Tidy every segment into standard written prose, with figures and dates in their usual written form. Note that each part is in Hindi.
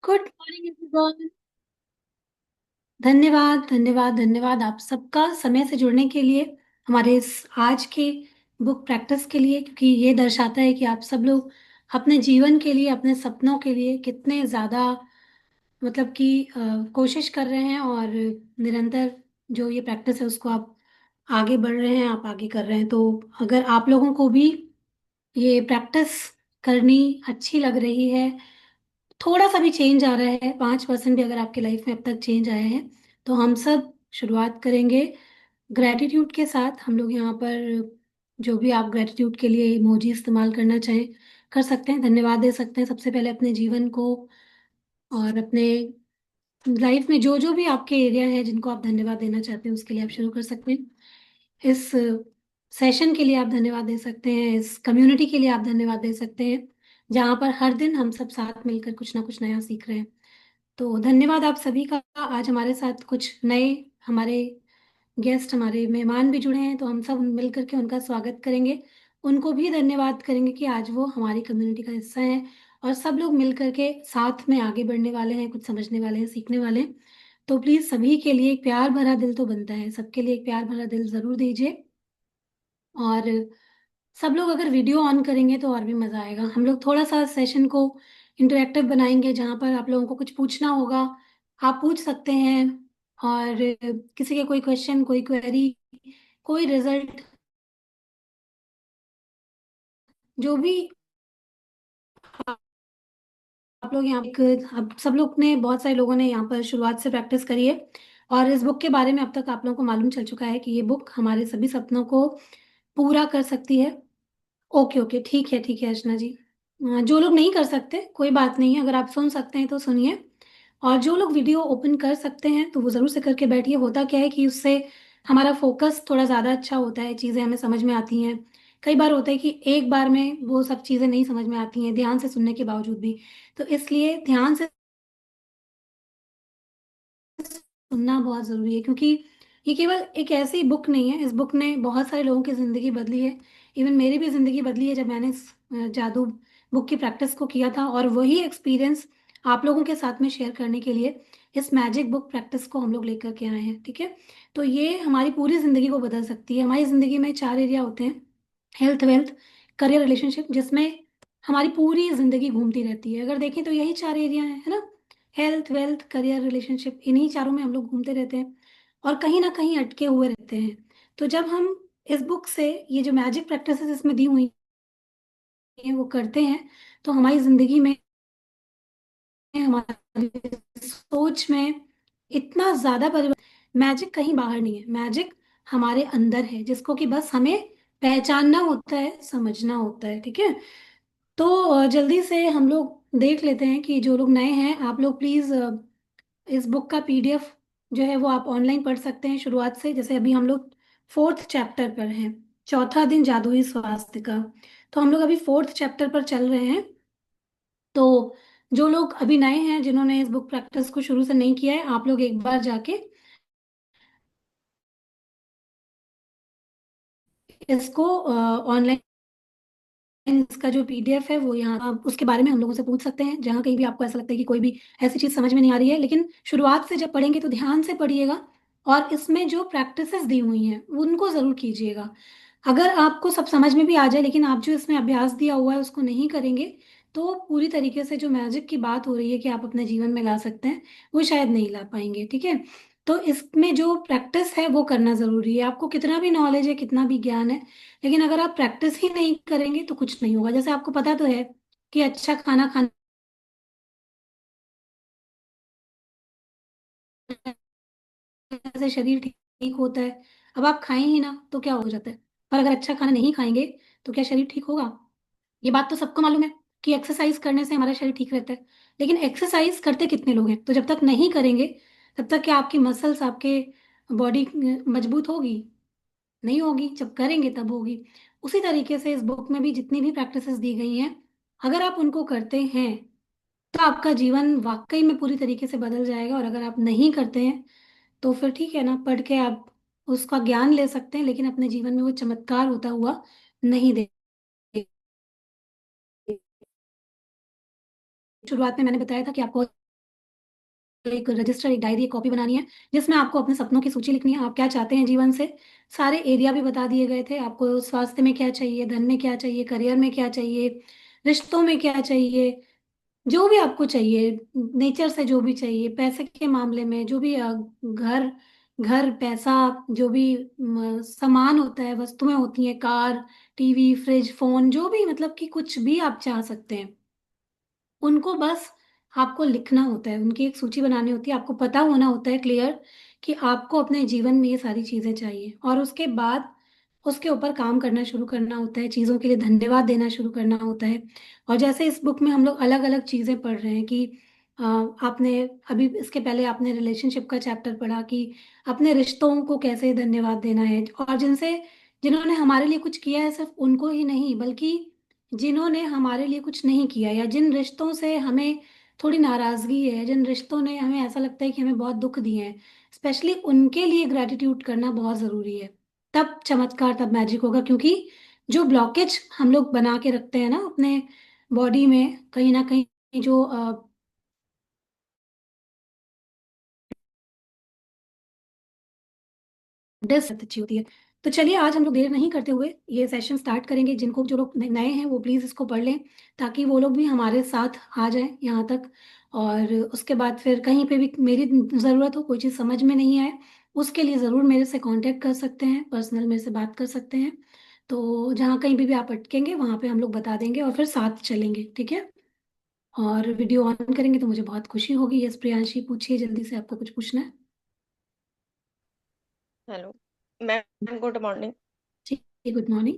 Good morning everyone. धन्यवाद धन्यवाद धन्यवाद आप सबका समय से जुड़ने के लिए, हमारे इस आज के बुक प्रैक्टिस के लिए, क्योंकि ये दर्शाता है कि आप सब लोग अपने जीवन के लिए, अपने सपनों के लिए कितने ज़्यादा मतलब कि कोशिश कर रहे हैं, और निरंतर जो ये प्रैक्टिस है उसको आप आगे बढ़ रहे हैं, आप आगे कर रहे हैं। तो अगर आप लोगों को भी ये प्रैक्टिस करनी अच्छी लग रही है, थोड़ा सा भी चेंज आ रहा है, 5% भी अगर आपके लाइफ में अब तक चेंज आया है, तो हम सब शुरुआत करेंगे ग्रैटिट्यूड के साथ। हम लोग यहाँ पर जो भी आप ग्रैटिट्यूड के लिए इमोजी इस्तेमाल करना चाहें कर सकते हैं, धन्यवाद दे सकते हैं सबसे पहले अपने जीवन को, और अपने लाइफ में जो जो भी आपके एरिया है जिनको आप धन्यवाद देना चाहते हैं उसके लिए आप शुरू कर सकते हैं। इस सेशन के लिए आप धन्यवाद दे सकते हैं, इस कम्युनिटी के लिए आप धन्यवाद दे सकते हैं, जहाँ पर हर दिन हम सब साथ मिलकर कुछ ना कुछ नया सीख रहे हैं। तो धन्यवाद आप सभी का। आज हमारे साथ कुछ नए हमारे गेस्ट, हमारे मेहमान भी जुड़े हैं, तो हम सब मिल करके उनका स्वागत करेंगे, उनको भी धन्यवाद करेंगे कि आज वो हमारी कम्युनिटी का हिस्सा हैं, और सब लोग मिल करके साथ में आगे बढ़ने वाले हैं, कुछ समझने वाले हैं, सीखने वाले हैं। तो प्लीज सभी के लिए एक प्यार भरा दिल तो बनता है, सबके लिए एक प्यार भरा दिल जरूर दीजिए। और सब लोग अगर वीडियो ऑन करेंगे तो और भी मजा आएगा। हम लोग थोड़ा सा सेशन को इंटरेक्टिव बनाएंगे, जहाँ पर आप लोगों को कुछ पूछना होगा, आप पूछ सकते हैं। और किसी के कोई क्वेश्चन, कोई क्वेरी, कोई रिजल्ट, जो भी आप लोग यहाँ अब सब लोग ने, बहुत सारे लोगों ने यहाँ पर शुरुआत से प्रैक्टिस करी है, और इस बुक के बारे में अब तक आप लोगों को मालूम चल चुका है कि ये बुक हमारे सभी सपनों को पूरा कर सकती है। ओके ओके, ठीक है अर्चना जी। जो लोग नहीं कर सकते कोई बात नहीं है, अगर आप सुन सकते हैं तो सुनिए, और जो लोग वीडियो ओपन कर सकते हैं तो वो ज़रूर से करके बैठिए। होता क्या है कि उससे हमारा फोकस थोड़ा ज़्यादा अच्छा होता है, चीज़ें हमें समझ में आती हैं। कई बार होता है कि एक बार में वो सब चीज़ें नहीं समझ में आती हैं, ध्यान से सुनने के बावजूद भी। तो इसलिए ध्यान से सुनना बहुत ज़रूरी है, क्योंकि ये केवल एक ऐसी बुक नहीं है, इस बुक ने बहुत सारे लोगों की ज़िंदगी बदली है। इवन मेरी भी ज़िंदगी बदली है जब मैंने इस जादू बुक की प्रैक्टिस को किया था, और वही एक्सपीरियंस आप लोगों के साथ में शेयर करने के लिए इस मैजिक बुक प्रैक्टिस को हम लोग लेकर के आए हैं। ठीक है, तो ये हमारी पूरी ज़िंदगी को बदल सकती है। हमारी ज़िंदगी में 4 एरिया होते हैं: हेल्थ, वेल्थ, करियर, रिलेशनशिप, जिसमें हमारी पूरी ज़िंदगी घूमती रहती है। अगर देखें तो यही 4 एरिया हैं, है ना? हेल्थ, वेल्थ, करियर, रिलेशनशिप, इन्हीं चारों में हम लोग घूमते रहते हैं, और कहीं ना कहीं अटके हुए रहते हैं। तो जब हम इस बुक से ये जो मैजिक प्रैक्टिसेस इसमें दी हुई हैं वो करते हैं, तो हमारी जिंदगी में, हमारी सोच में इतना ज्यादा परिवर्तन। मैजिक कहीं बाहर नहीं है, मैजिक हमारे अंदर है, जिसको कि बस हमें पहचानना होता है, समझना होता है। ठीक है, तो जल्दी से हम लोग देख लेते हैं कि जो लोग नए हैं, आप लोग प्लीज इस बुक का पीडीएफ जो है वो आप ऑनलाइन पढ़ सकते हैं शुरुआत से। जैसे अभी हम लोग 4th चैप्टर पर हैं, चौथा दिन जादुई स्वास्थ्य का, तो हम लोग अभी 4th चैप्टर पर चल रहे हैं। तो जो लोग अभी नए हैं, जिन्होंने इस बुक प्रैक्टिस को शुरू से नहीं किया है, आप लोग एक बार जाके इसको ऑनलाइन, इसका जो पीडीएफ है वो यहाँ, आप उसके बारे में हम लोगों से पूछ सकते हैं, जहाँ कहीं भी आपको ऐसा लगता है कि कोई भी ऐसी चीज समझ में नहीं आ रही है। लेकिन शुरुआत से जब पढ़ेंगे तो ध्यान से पढ़िएगा, और इसमें जो प्रैक्टिसेस दी हुई हैं उनको जरूर कीजिएगा। अगर आपको सब समझ में भी आ जाए, लेकिन आप जो इसमें अभ्यास दिया हुआ है उसको नहीं करेंगे, तो पूरी तरीके से जो मैजिक की बात हो रही है कि आप अपने जीवन में ला सकते हैं, वो शायद नहीं ला पाएंगे। ठीक है, तो इसमें जो प्रैक्टिस है वो करना जरूरी है। आपको कितना भी नॉलेज है, कितना भी ज्ञान है, लेकिन अगर आप प्रैक्टिस ही नहीं करेंगे तो कुछ नहीं होगा। जैसे आपको पता तो है कि अच्छा खाना खाने से शरीर ठीक ठीक होता है। अब आप खाएं ही ना तो क्या हो जाता है, पर अगर अच्छा खाना नहीं खाएंगे तो क्या शरीर ठीक होगा? ये बात तो सबको मालूम है कि एक्सरसाइज करने से हमारा शरीर ठीक रहता है, लेकिन एक्सरसाइज करते कितने लोग हैं? तो जब तक नहीं करेंगे तब तक क्या आपकी मसल्स, आपके बॉडी मजबूत होगी? नहीं होगी। जब करेंगे तब होगी। उसी तरीके से इस बुक में भी जितनी भी प्रैक्टिसेस दी गई हैं, अगर आप उनको करते हैं तो आपका जीवन वाकई में पूरी तरीके से बदल जाएगा। और अगर आप नहीं करते हैं तो फिर ठीक है ना, पढ़ के आप उसका ज्ञान ले सकते हैं, लेकिन अपने जीवन में वो चमत्कार होता हुआ नहीं देखेंगे। शुरुआत में मैंने बताया था कि आपको एक रजिस्टर, एक डायरी, एक कॉपी बनानी है जिसमें आपको अपने सपनों की सूची लिखनी है, आप क्या चाहते हैं जीवन से। सारे एरिया भी बता दिए गए थे आपको, स्वास्थ्य में क्या चाहिए, धन में क्या चाहिए, करियर में क्या चाहिए, रिश्तों में क्या चाहिए, जो भी आपको चाहिए, नेचर से जो भी चाहिए, पैसे के मामले में जो भी घर घर पैसा, जो भी सामान होता है, वस्तुएं होती हैं, कार, टीवी, फ्रिज, फोन, जो भी, मतलब कि कुछ भी आप चाह सकते हैं, उनको बस आपको लिखना होता है, उनकी एक सूची बनानी होती है, आपको पता होना होता है क्लियर कि आपको अपने जीवन में ये सारी चीजें चाहिए, और उसके बाद उसके ऊपर काम करना शुरू करना होता है, चीजों के लिए धन्यवाद देना शुरू करना होता है। और जैसे इस बुक में हम लोग अलग अलग चीजें पढ़ रहे हैं कि आपने अभी इसके पहले आपने रिलेशनशिप का चैप्टर पढ़ा कि अपने रिश्तों को कैसे धन्यवाद देना है, और जिन्होंने हमारे लिए कुछ किया है, सिर्फ उनको ही नहीं बल्कि जिन्होंने हमारे लिए कुछ नहीं किया, या जिन रिश्तों से हमें थोड़ी नाराजगी है, जिन रिश्तों ने हमें ऐसा लगता है कि हमें बहुत दुख दिए हैं, स्पेशली उनके लिए ग्रेटिट्यूड करना बहुत ज़रूरी है। तब चमत्कार, तब मैजिक होगा, क्योंकि जो ब्लॉकेज हम लोग बना के रखते हैं ना अपने बॉडी में, कहीं ना कहीं जो डिस अच्छी होती है। तो चलिए आज हम लोग देर नहीं करते हुए ये सेशन स्टार्ट करेंगे। जिनको जो लोग नए हैं वो प्लीज़ इसको पढ़ लें, ताकि वो लोग भी हमारे साथ आ जाएं यहाँ तक। और उसके बाद फिर कहीं पे भी मेरी ज़रूरत हो, कोई चीज़ समझ में नहीं आए, उसके लिए ज़रूर मेरे से कांटेक्ट कर सकते हैं, पर्सनल मेरे से बात कर सकते हैं। तो जहाँ कहीं भी आप अटकेंगे वहाँ पे हम लोग बता देंगे और फिर साथ चलेंगे, ठीक है। और वीडियो ऑन करेंगे तो मुझे बहुत खुशी होगी। यस प्रियांशी, पूछिए जल्दी से, आपको कुछ पूछना है? Hello ma'am, good morning. ठीक है, गुड मॉर्निंग।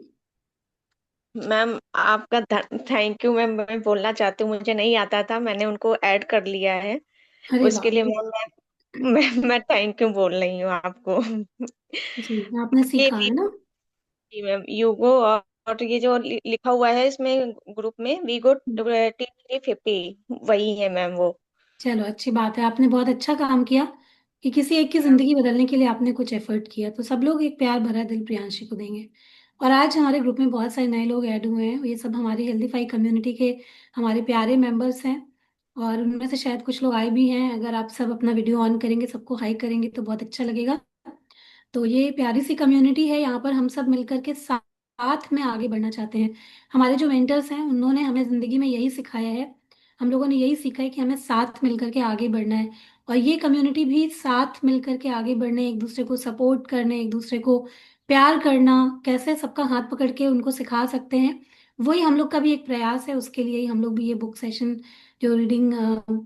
मैम आपका थैंक यू मैम, मैं बोलना चाहती हूँ, मुझे नहीं आता था, मैंने उनको ऐड कर लिया है। अरे उसके वाह, लिए मैम मैं थैंक यू बोल रही हूँ आपको। जी आपने ये सीखा है ना। जी मैम, यूगो और ये जो लिखा हुआ है इसमें ग्रुप में, वीगो T50, वही है मैम वो। चलो अच्छी बात है, आपने बहुत अच्छा काम किया कि किसी एक की मैम जिंदगी बदलने के लिए आपने कुछ एफर्ट किया, तो सब लोग एक प्यार भरा दिल प्रियांशी को देंगे। और आज हमारे ग्रुप में बहुत सारे नए लोग ऐड हुए हैं, ये सब हमारी हेल्दीफाई कम्युनिटी के हमारे प्यारे मेंबर्स हैं, और उनमें से शायद कुछ लोग आए भी हैं। अगर आप सब अपना वीडियो ऑन करेंगे, सबको हाई करेंगे तो बहुत अच्छा लगेगा। तो ये प्यारी सी कम्युनिटी है, यहाँ पर हम सब मिलकर के साथ में आगे बढ़ना चाहते हैं। हमारे जो मेंटर्स हैं उन्होंने हमें जिंदगी में यही सिखाया है, हम लोगों ने यही सीखा है कि हमें साथ मिलकर के आगे बढ़ना है। और ये कम्युनिटी भी साथ मिलकर के आगे बढ़ने, एक दूसरे को सपोर्ट करने, एक दूसरे को प्यार करना, कैसे सबका हाथ पकड़ के उनको सिखा सकते हैं, वही हम लोग का भी एक प्रयास है। उसके लिए ही हम लोग भी ये बुक सेशन, जो रीडिंग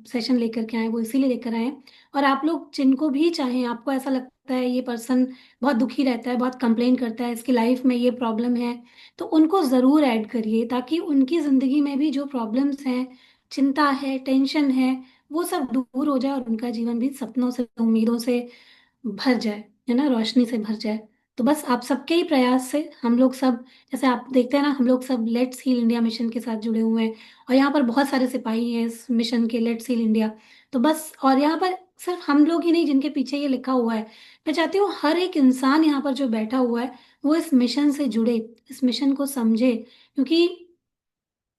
सेशन लेकर के आए, वो इसीलिए लेकर आए हैं। और आप लोग जिनको भी चाहें, आपको ऐसा लगता है ये पर्सन बहुत दुखी रहता है, बहुत कंप्लेन करता है, इसकी लाइफ में ये प्रॉब्लम है, तो उनको ज़रूर ऐड करिए, ताकि उनकी ज़िंदगी में भी जो प्रॉब्लम्स हैं, चिंता है, टेंशन है, वो सब दूर हो जाए और उनका जीवन भी सपनों से, उम्मीदों से भर जाए, है ना, रोशनी से भर जाए। तो बस आप सबके ही प्रयास से हम लोग सब, जैसे आप देखते हैं ना, हम लोग सब लेट्स हील इंडिया मिशन के साथ जुड़े हुए हैं, और यहाँ पर बहुत सारे सिपाही हैं इस मिशन के, लेट्स हील इंडिया। तो बस, और यहाँ पर सिर्फ हम लोग ही नहीं जिनके पीछे ये लिखा हुआ है, मैं चाहती हूँ हर एक इंसान यहाँ पर जो बैठा हुआ है वो इस मिशन से जुड़े, इस मिशन को समझे। क्योंकि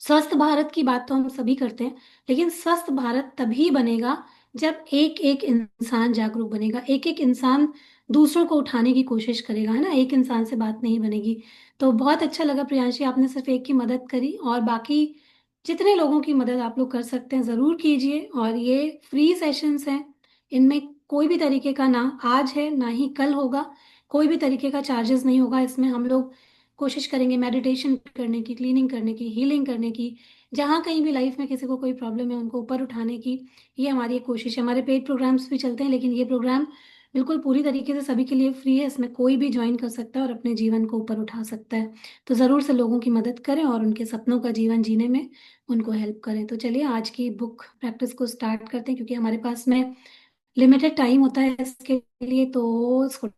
स्वस्थ भारत की बात तो हम सभी करते हैं, लेकिन स्वस्थ भारत तभी बनेगा जब एक एक इंसान जागरूक बनेगा, एक एक इंसान दूसरों को उठाने की कोशिश करेगा, है ना, एक इंसान से बात नहीं बनेगी। तो बहुत अच्छा लगा प्रियांशी, आपने सिर्फ एक की मदद करी, और बाकी जितने लोगों की मदद आप लोग कर सकते हैं ज़रूर कीजिए। और ये फ्री सेशंस हैं, इनमें कोई भी तरीके का, ना आज है ना ही कल होगा, कोई भी तरीके का चार्जेस नहीं होगा। इसमें हम लोग कोशिश करेंगे मेडिटेशन करने की, क्लीनिंग करने की, हीलिंग करने की, जहाँ कहीं भी लाइफ में किसी को कोई प्रॉब्लम है उनको ऊपर उठाने की, ये हमारी एक कोशिश है। हमारे पेड प्रोग्राम्स भी चलते हैं, लेकिन ये प्रोग्राम बिल्कुल पूरी तरीके से सभी के लिए फ्री है, इसमें कोई भी ज्वाइन कर सकता है और अपने जीवन को ऊपर उठा सकता है। तो ज़रूर से लोगों की मदद करें और उनके सपनों का जीवन जीने में उनको हेल्प करें। तो चलिए आज की बुक प्रैक्टिस को स्टार्ट करते हैं, क्योंकि हमारे पास में लिमिटेड टाइम होता है इसके लिए, तो इसको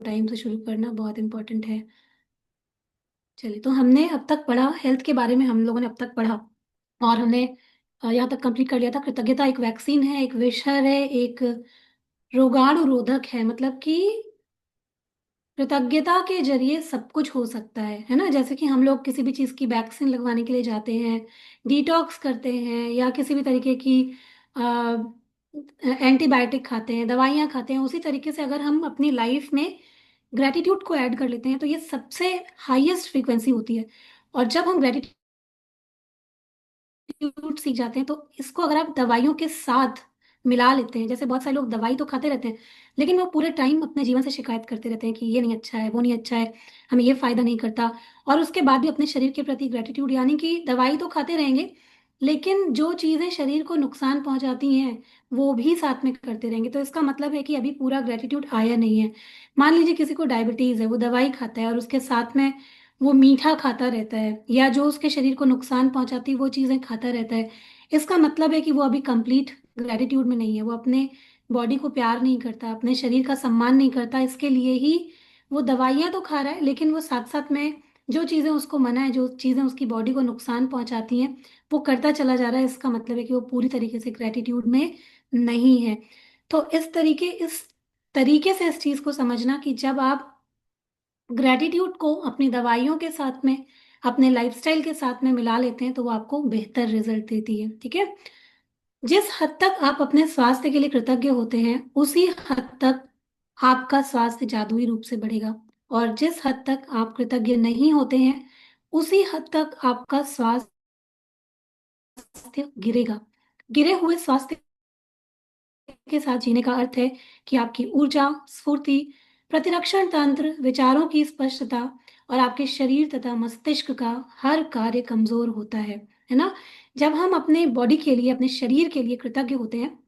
टाइम से शुरू करना बहुत इंपॉर्टेंट है। चलिए, तो हमने अब तक पढ़ा हेल्थ के बारे में, हम लोगों ने अब तक पढ़ा, और हमने यहाँ तक कंप्लीट कर लिया था। कृतज्ञता एक वैक्सीन है, एक विषहर है, एक रोगाणु रोधक है, मतलब कि कृतज्ञता के जरिए सब कुछ हो सकता है ना। जैसे कि हम लोग किसी भी चीज़ की वैक्सीन लगवाने के लिए जाते हैं, डिटॉक्स करते हैं, या किसी भी तरीके की एंटीबायोटिक खाते हैं, दवाइयाँ खाते हैं, उसी तरीके से अगर हम अपनी लाइफ में ग्रेटिट्यूड को ऐड कर लेते हैं तो ये सबसे हाईएस्ट फ्रीक्वेंसी होती है। और जब हम ग्रेटिट्यूड सीख जाते हैं तो इसको अगर आप दवाइयों के साथ मिला लेते हैं, जैसे बहुत सारे लोग दवाई तो खाते रहते हैं लेकिन वो पूरे टाइम अपने जीवन से शिकायत करते रहते हैं कि ये नहीं अच्छा है, वो नहीं अच्छा है, हमें ये फायदा नहीं करता, और उसके बाद भी अपने शरीर के प्रति ग्रेटिट्यूड, यानी कि दवाई तो खाते रहेंगे लेकिन जो चीजें शरीर को नुकसान पहुंचाती हैं वो भी साथ में करते रहेंगे, तो इसका मतलब है कि अभी पूरा ग्रेटिट्यूड आया नहीं है। मान लीजिए किसी को डायबिटीज है, वो दवाई खाता है और उसके साथ में वो मीठा खाता रहता है या जो उसके शरीर को नुकसान पहुंचाती वो चीजें खाता रहता है, इसका मतलब है कि वो अभी कंप्लीट ग्रेटिट्यूड में नहीं है, वो अपने बॉडी को प्यार नहीं करता, अपने शरीर का सम्मान नहीं करता, इसके लिए ही वो दवाइयाँ तो खा रहा है लेकिन वो साथ साथ में जो चीजें उसको मना है, जो चीजें उसकी बॉडी को नुकसान पहुंचाती हैं वो करता चला जा रहा है, इसका मतलब है कि वो पूरी तरीके से ग्रेटिट्यूड में नहीं है। तो इस तरीके से इस चीज को समझना कि जब आप ग्रेटिट्यूड को अपनी दवाइयों के साथ में, अपने लाइफस्टाइल के साथ में मिला लेते हैं तो वो आपको बेहतर रिजल्ट देती है। ठीक है। जिस हद तक आप अपने स्वास्थ्य के लिए कृतज्ञ होते हैं उसी हद तक आपका स्वास्थ्य जादुई रूप से बढ़ेगा, और जिस हद तक आप कृतज्ञ नहीं होते हैं उसी हद तक आपका स्वास्थ्य गिरेगा। गिरे हुए स्वास्थ्य के साथ जीने का अर्थ है कि आपकी ऊर्जा, स्फूर्ति, प्रतिरक्षण तंत्र, विचारों की स्पष्टता और आपके शरीर तथा मस्तिष्क का हर कार्य कमजोर होता है ना। जब हम अपने बॉडी के लिए, अपने शरीर के लिए कृतज्ञ होते हैं,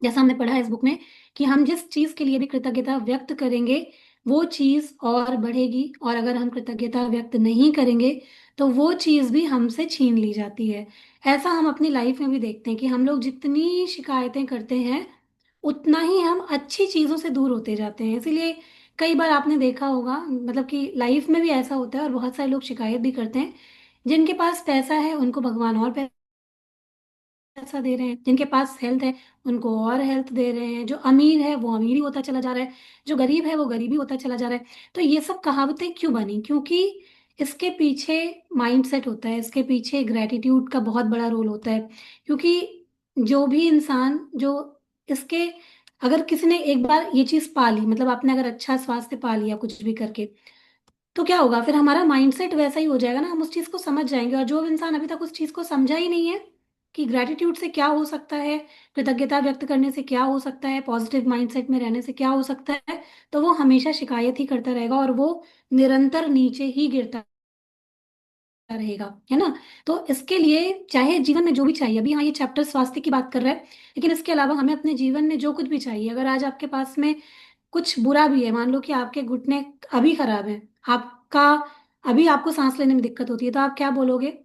जैसा हमने पढ़ा है इस बुक में कि हम जिस चीज के लिए भी कृतज्ञता व्यक्त करेंगे वो चीज और बढ़ेगी, और अगर हम कृतज्ञता व्यक्त नहीं करेंगे तो वो चीज भी हमसे छीन ली जाती है। ऐसा हम अपनी लाइफ में भी देखते हैं कि हम लोग जितनी शिकायतें करते हैं उतना ही हम अच्छी चीजों से दूर होते जाते हैं। इसीलिए कई बार आपने देखा होगा, मतलब कि लाइफ में भी ऐसा होता है और बहुत सारे लोग शिकायत भी करते हैं, जिनके पास पैसा है उनको भगवान और पैसा दे रहे हैं, जिनके पास हेल्थ है उनको और हेल्थ दे रहे हैं, जो अमीर है वो अमीर ही होता चला जा रहा है, जो गरीब है वो गरीब ही होता चला जा रहा है। तो ये सब कहावतें क्यों बनी? क्योंकि इसके पीछे माइंडसेट होता है, इसके पीछे ग्रेटिट्यूड का बहुत बड़ा रोल होता है। क्योंकि जो भी इंसान जो इसके, अगर किसी ने एक बार ये चीज पा ली, मतलब आपने अगर अच्छा स्वास्थ्य पा लिया कुछ भी करके, तो क्या होगा फिर? हमारा माइंडसेट वैसा ही हो जाएगा ना, हम उस चीज को समझ जाएंगे। और जो इंसान अभी तक उस चीज को समझा ही नहीं है कि ग्रेटिट्यूड से क्या हो सकता है, कृतज्ञता व्यक्त करने से क्या हो सकता है, पॉजिटिव माइंडसेट में रहने से क्या हो सकता है, तो वो हमेशा शिकायत ही करता रहेगा और वो निरंतर नीचे ही गिरता रहेगा, है ना। तो इसके लिए चाहे जीवन में जो भी चाहिए, अभी हाँ ये चैप्टर स्वास्थ्य की बात कर रहा है, लेकिन इसके अलावा हमें अपने जीवन में जो कुछ भी चाहिए, अगर आज आपके पास में कुछ बुरा भी है, मान लो कि आपके घुटने अभी खराब है, आपका अभी आपको सांस लेने में दिक्कत होती है, तो आप क्या बोलोगे?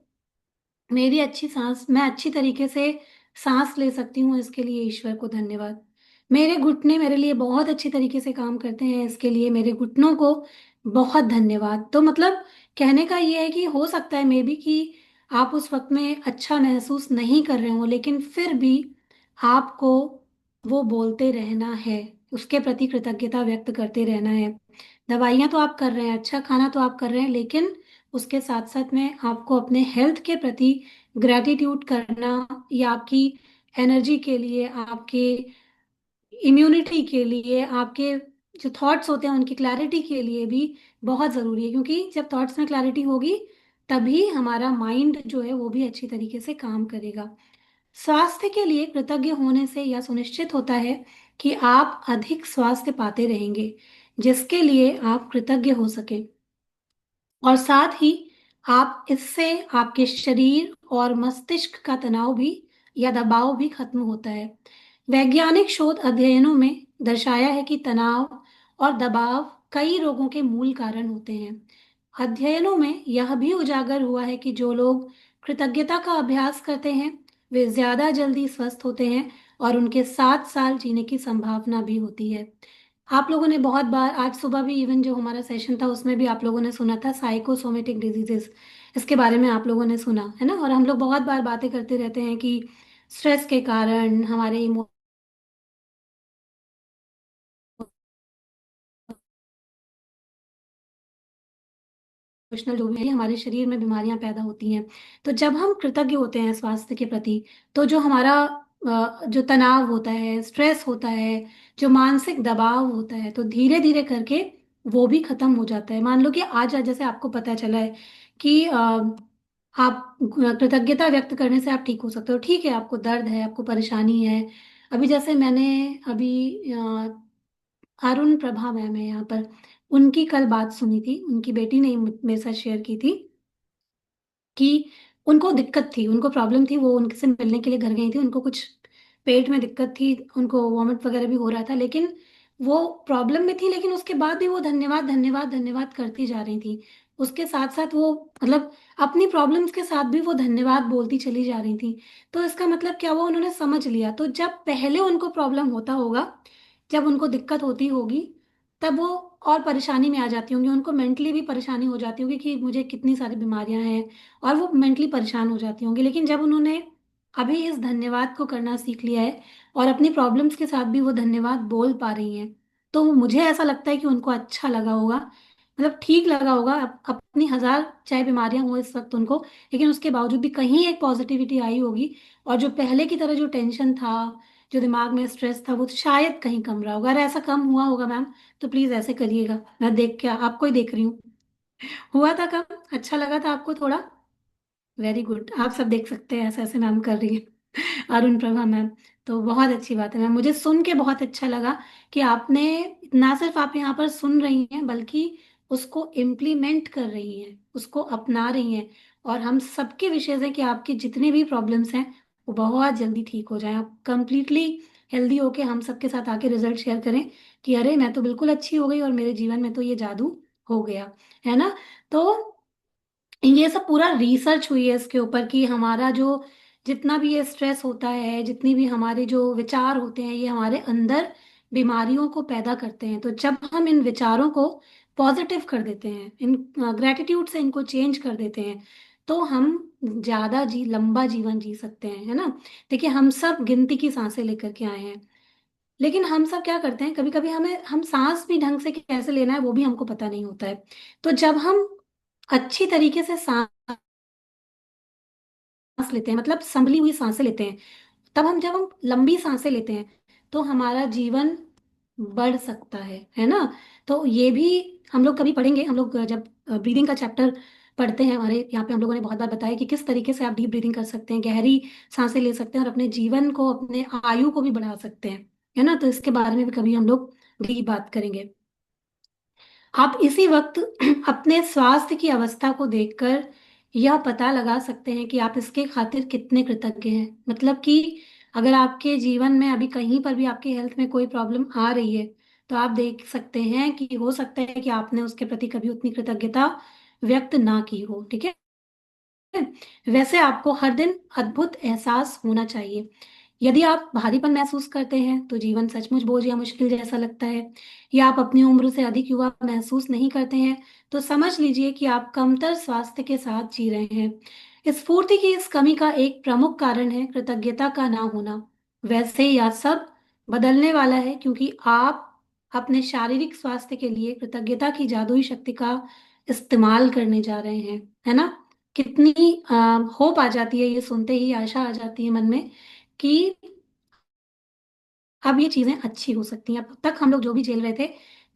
मेरी अच्छी सांस, मैं अच्छी तरीके से सांस ले सकती हूँ, इसके लिए ईश्वर को धन्यवाद। मेरे घुटने मेरे लिए बहुत अच्छी तरीके से काम करते हैं, इसके लिए मेरे घुटनों को बहुत धन्यवाद। तो मतलब कहने का ये है कि हो सकता है मे बी कि आप उस वक्त में अच्छा महसूस नहीं कर रहे हो लेकिन फिर भी आपको वो बोलते रहना है, उसके प्रति कृतज्ञता व्यक्त करते रहना है। दवाइयाँ तो आप कर रहे हैं, अच्छा खाना तो आप कर रहे हैं, लेकिन उसके साथ साथ में आपको अपने हेल्थ के प्रति ग्रैटिट्यूड करना, या आपकी एनर्जी के लिए, आपके इम्यूनिटी के लिए, आपके जो थॉट्स होते हैं उनकी क्लैरिटी के लिए भी बहुत ज़रूरी है। क्योंकि जब थॉट्स में क्लैरिटी होगी तभी हमारा माइंड जो है वो भी अच्छी तरीके से काम करेगा। स्वास्थ्य के लिए कृतज्ञ होने से यह सुनिश्चित होता है कि आप अधिक स्वास्थ्य पाते रहेंगे, जिसके लिए आप कृतज्ञ हो सके, और साथ ही आप इससे आपके शरीर और मस्तिष्क का तनाव भी या दबाव भी खत्म होता है। वैज्ञानिक शोध अध्ययनों में दर्शाया है कि तनाव और दबाव कई रोगों के मूल कारण होते हैं। अध्ययनों में यह भी उजागर हुआ है कि जो लोग कृतज्ञता का अभ्यास करते हैं वे ज्यादा जल्दी स्वस्थ होते हैं और उनके 7 साल जीने की संभावना भी होती है। आप लोगों ने बहुत बार, आज सुबह भी इवन जो हमारा सेशन था उसमें भी आप लोगों ने सुना था साइकोसोमेटिक डिजीजेस, इसके बारे में आप लोगों ने सुना है ना। और हम लोग बहुत बार बातें करते रहते हैं कि स्ट्रेस के कारण हमारे इमोशनल जो भी है, हमारे शरीर में बीमारियां पैदा होती हैं। तो जब हम कृतज्ञ होते हैं स्वास्थ्य के प्रति, तो जो हमारा जो तनाव होता है, स्ट्रेस होता है, जो मानसिक दबाव होता है, तो धीरे धीरे करके वो भी खत्म हो जाता है। मान लो कि आज आज जैसे आपको पता चला है कि आप कृतज्ञता व्यक्त करने से आप ठीक हो सकते हो, ठीक है, आपको दर्द है, आपको परेशानी है। अभी जैसे मैंने अभी अरुण प्रभा मैम है यहाँ पर, उनकी कल बात सुनी थी, उनकी बेटी ने मेरे साथ शेयर की थी कि उनको दिक्कत थी, उनको प्रॉब्लम थी, वो उनसे मिलने के लिए घर गई थी, उनको कुछ पेट में दिक्कत थी, उनको वॉमिट वगैरह भी हो रहा था, लेकिन वो प्रॉब्लम में थी, लेकिन उसके बाद भी वो धन्यवाद धन्यवाद धन्यवाद करती जा रही थी। उसके साथ साथ वो मतलब अपनी प्रॉब्लम्स के साथ भी वो धन्यवाद बोलती चली जा रही थी। तो इसका मतलब क्या हुआ, उन्होंने समझ लिया। तो जब पहले उनको प्रॉब्लम होता होगा, जब उनको दिक्कत होती होगी, तब वो और परेशानी में आ जाती होंगी, उनको मेंटली भी परेशानी हो जाती होगी कि मुझे कितनी सारी बीमारियां हैं, और वो मेंटली परेशान हो जाती होंगी। लेकिन जब उन्होंने अभी इस धन्यवाद को करना सीख लिया है और अपनी प्रॉब्लम्स के साथ भी वो धन्यवाद बोल पा रही हैं, तो मुझे ऐसा लगता है कि उनको अच्छा लगा होगा, मतलब ठीक लगा होगा। अपनी हजार चाहे बीमारियां हो इस वक्त उनको, लेकिन उसके बावजूद भी कहीं एक पॉजिटिविटी आई होगी। और जो पहले की तरह जो टेंशन था, जो दिमाग में स्ट्रेस था, वो शायद कहीं कम रहा होगा। अगर ऐसा कम हुआ होगा मैम, तो प्लीज ऐसे करिएगा। मैं देख के आपको ही देख रही हूँ। हुआ था कम? अच्छा लगा था आपको थोड़ा? वेरी गुड, आप सब देख सकते हैं ऐसे ऐसे मैम कर रही है अरुण प्रभा मैम। तो बहुत अच्छी बात है मैम, मुझे सुन के बहुत अच्छा लगा कि आपने ना सिर्फ आप यहाँ पर सुन रही हैं, बल्कि उसको इम्प्लीमेंट कर रही हैं, उसको अपना रही हैं। और हम सबके विशेष है कि आपके जितने भी प्रॉब्लम्स हैं वो बहुत जल्दी ठीक हो जाएं, आप कंप्लीटली हेल्दी होके हम सबके साथ आके रिजल्ट शेयर करें कि अरे मैं तो बिल्कुल अच्छी हो गई और मेरे जीवन में तो ये जादू हो गया, है ना। तो ये सब पूरा रिसर्च हुई है इसके ऊपर कि हमारा जो जितना भी ये स्ट्रेस होता है, जितनी भी हमारे जो विचार होते हैं, ये हमारे अंदर बीमारियों को पैदा करते हैं। तो जब हम इन विचारों को पॉजिटिव कर देते हैं, इन ग्रेटिट्यूड से इनको चेंज कर देते हैं, तो हम ज्यादा लंबा जीवन जी सकते हैं, है ना। देखिए, हम सब गिनती की सांसें लेकर के आए हैं, लेकिन हम सब क्या करते हैं, कभी कभी हम सांस भी ढंग से कैसे लेना है वो भी हमको पता नहीं होता है। तो जब हम अच्छी तरीके से सांस लेते हैं, मतलब संभली हुई सांसें लेते हैं, तब जब हम लंबी सांसें लेते हैं, तो हमारा जीवन बढ़ सकता है ना। तो ये भी हम लोग कभी पढ़ेंगे, हम लोग जब ब्रीदिंग का चैप्टर पढ़ते हैं, हमारे यहाँ पे हम लोगों ने बहुत बार बताया कि किस तरीके से आप डीप ब्रीदिंग कर सकते हैं, गहरी सांसें ले सकते हैं और अपने जीवन को, अपने आयु को भी बढ़ा सकते हैं, है ना। तो इसके बारे में भी कभी हम लोग डीप बात करेंगे। आप इसी वक्त अपने स्वास्थ्य की अवस्था को देखकर यह पता लगा सकते हैं कि आप इसके खातिर कितने कृतज्ञ हैं। मतलब कि अगर आपके जीवन में अभी कहीं पर भी आपके हेल्थ में कोई प्रॉब्लम आ रही है, तो आप देख सकते हैं कि हो सकता है कि आपने उसके प्रति कभी उतनी कृतज्ञता व्यक्त ना की हो, ठीक है। वैसे आपको हर दिन अद्भुत एहसास होना चाहिए। यदि आप भारीपन महसूस करते हैं, तो जीवन सचमुच बोझ या मुश्किल जैसा लगता है, या आप अपनी उम्र से अधिक युवा महसूस नहीं करते हैं, तो समझ लीजिए कि आप कमतर स्वास्थ्य के साथ जी रहे हैं। स्फूर्ति की इस कमी का एक प्रमुख कारण है कृतज्ञता का ना होना। वैसे यह सब बदलने वाला है, क्योंकि आप अपने शारीरिक स्वास्थ्य के लिए कृतज्ञता की जादुई शक्ति का इस्तेमाल करने जा रहे हैं, है ना। कितनी होप आ जाती है, ये सुनते ही आशा आ जाती है मन में कि अब ये चीजें अच्छी हो सकती हैं। अब तक हम लोग जो भी झेल रहे थे,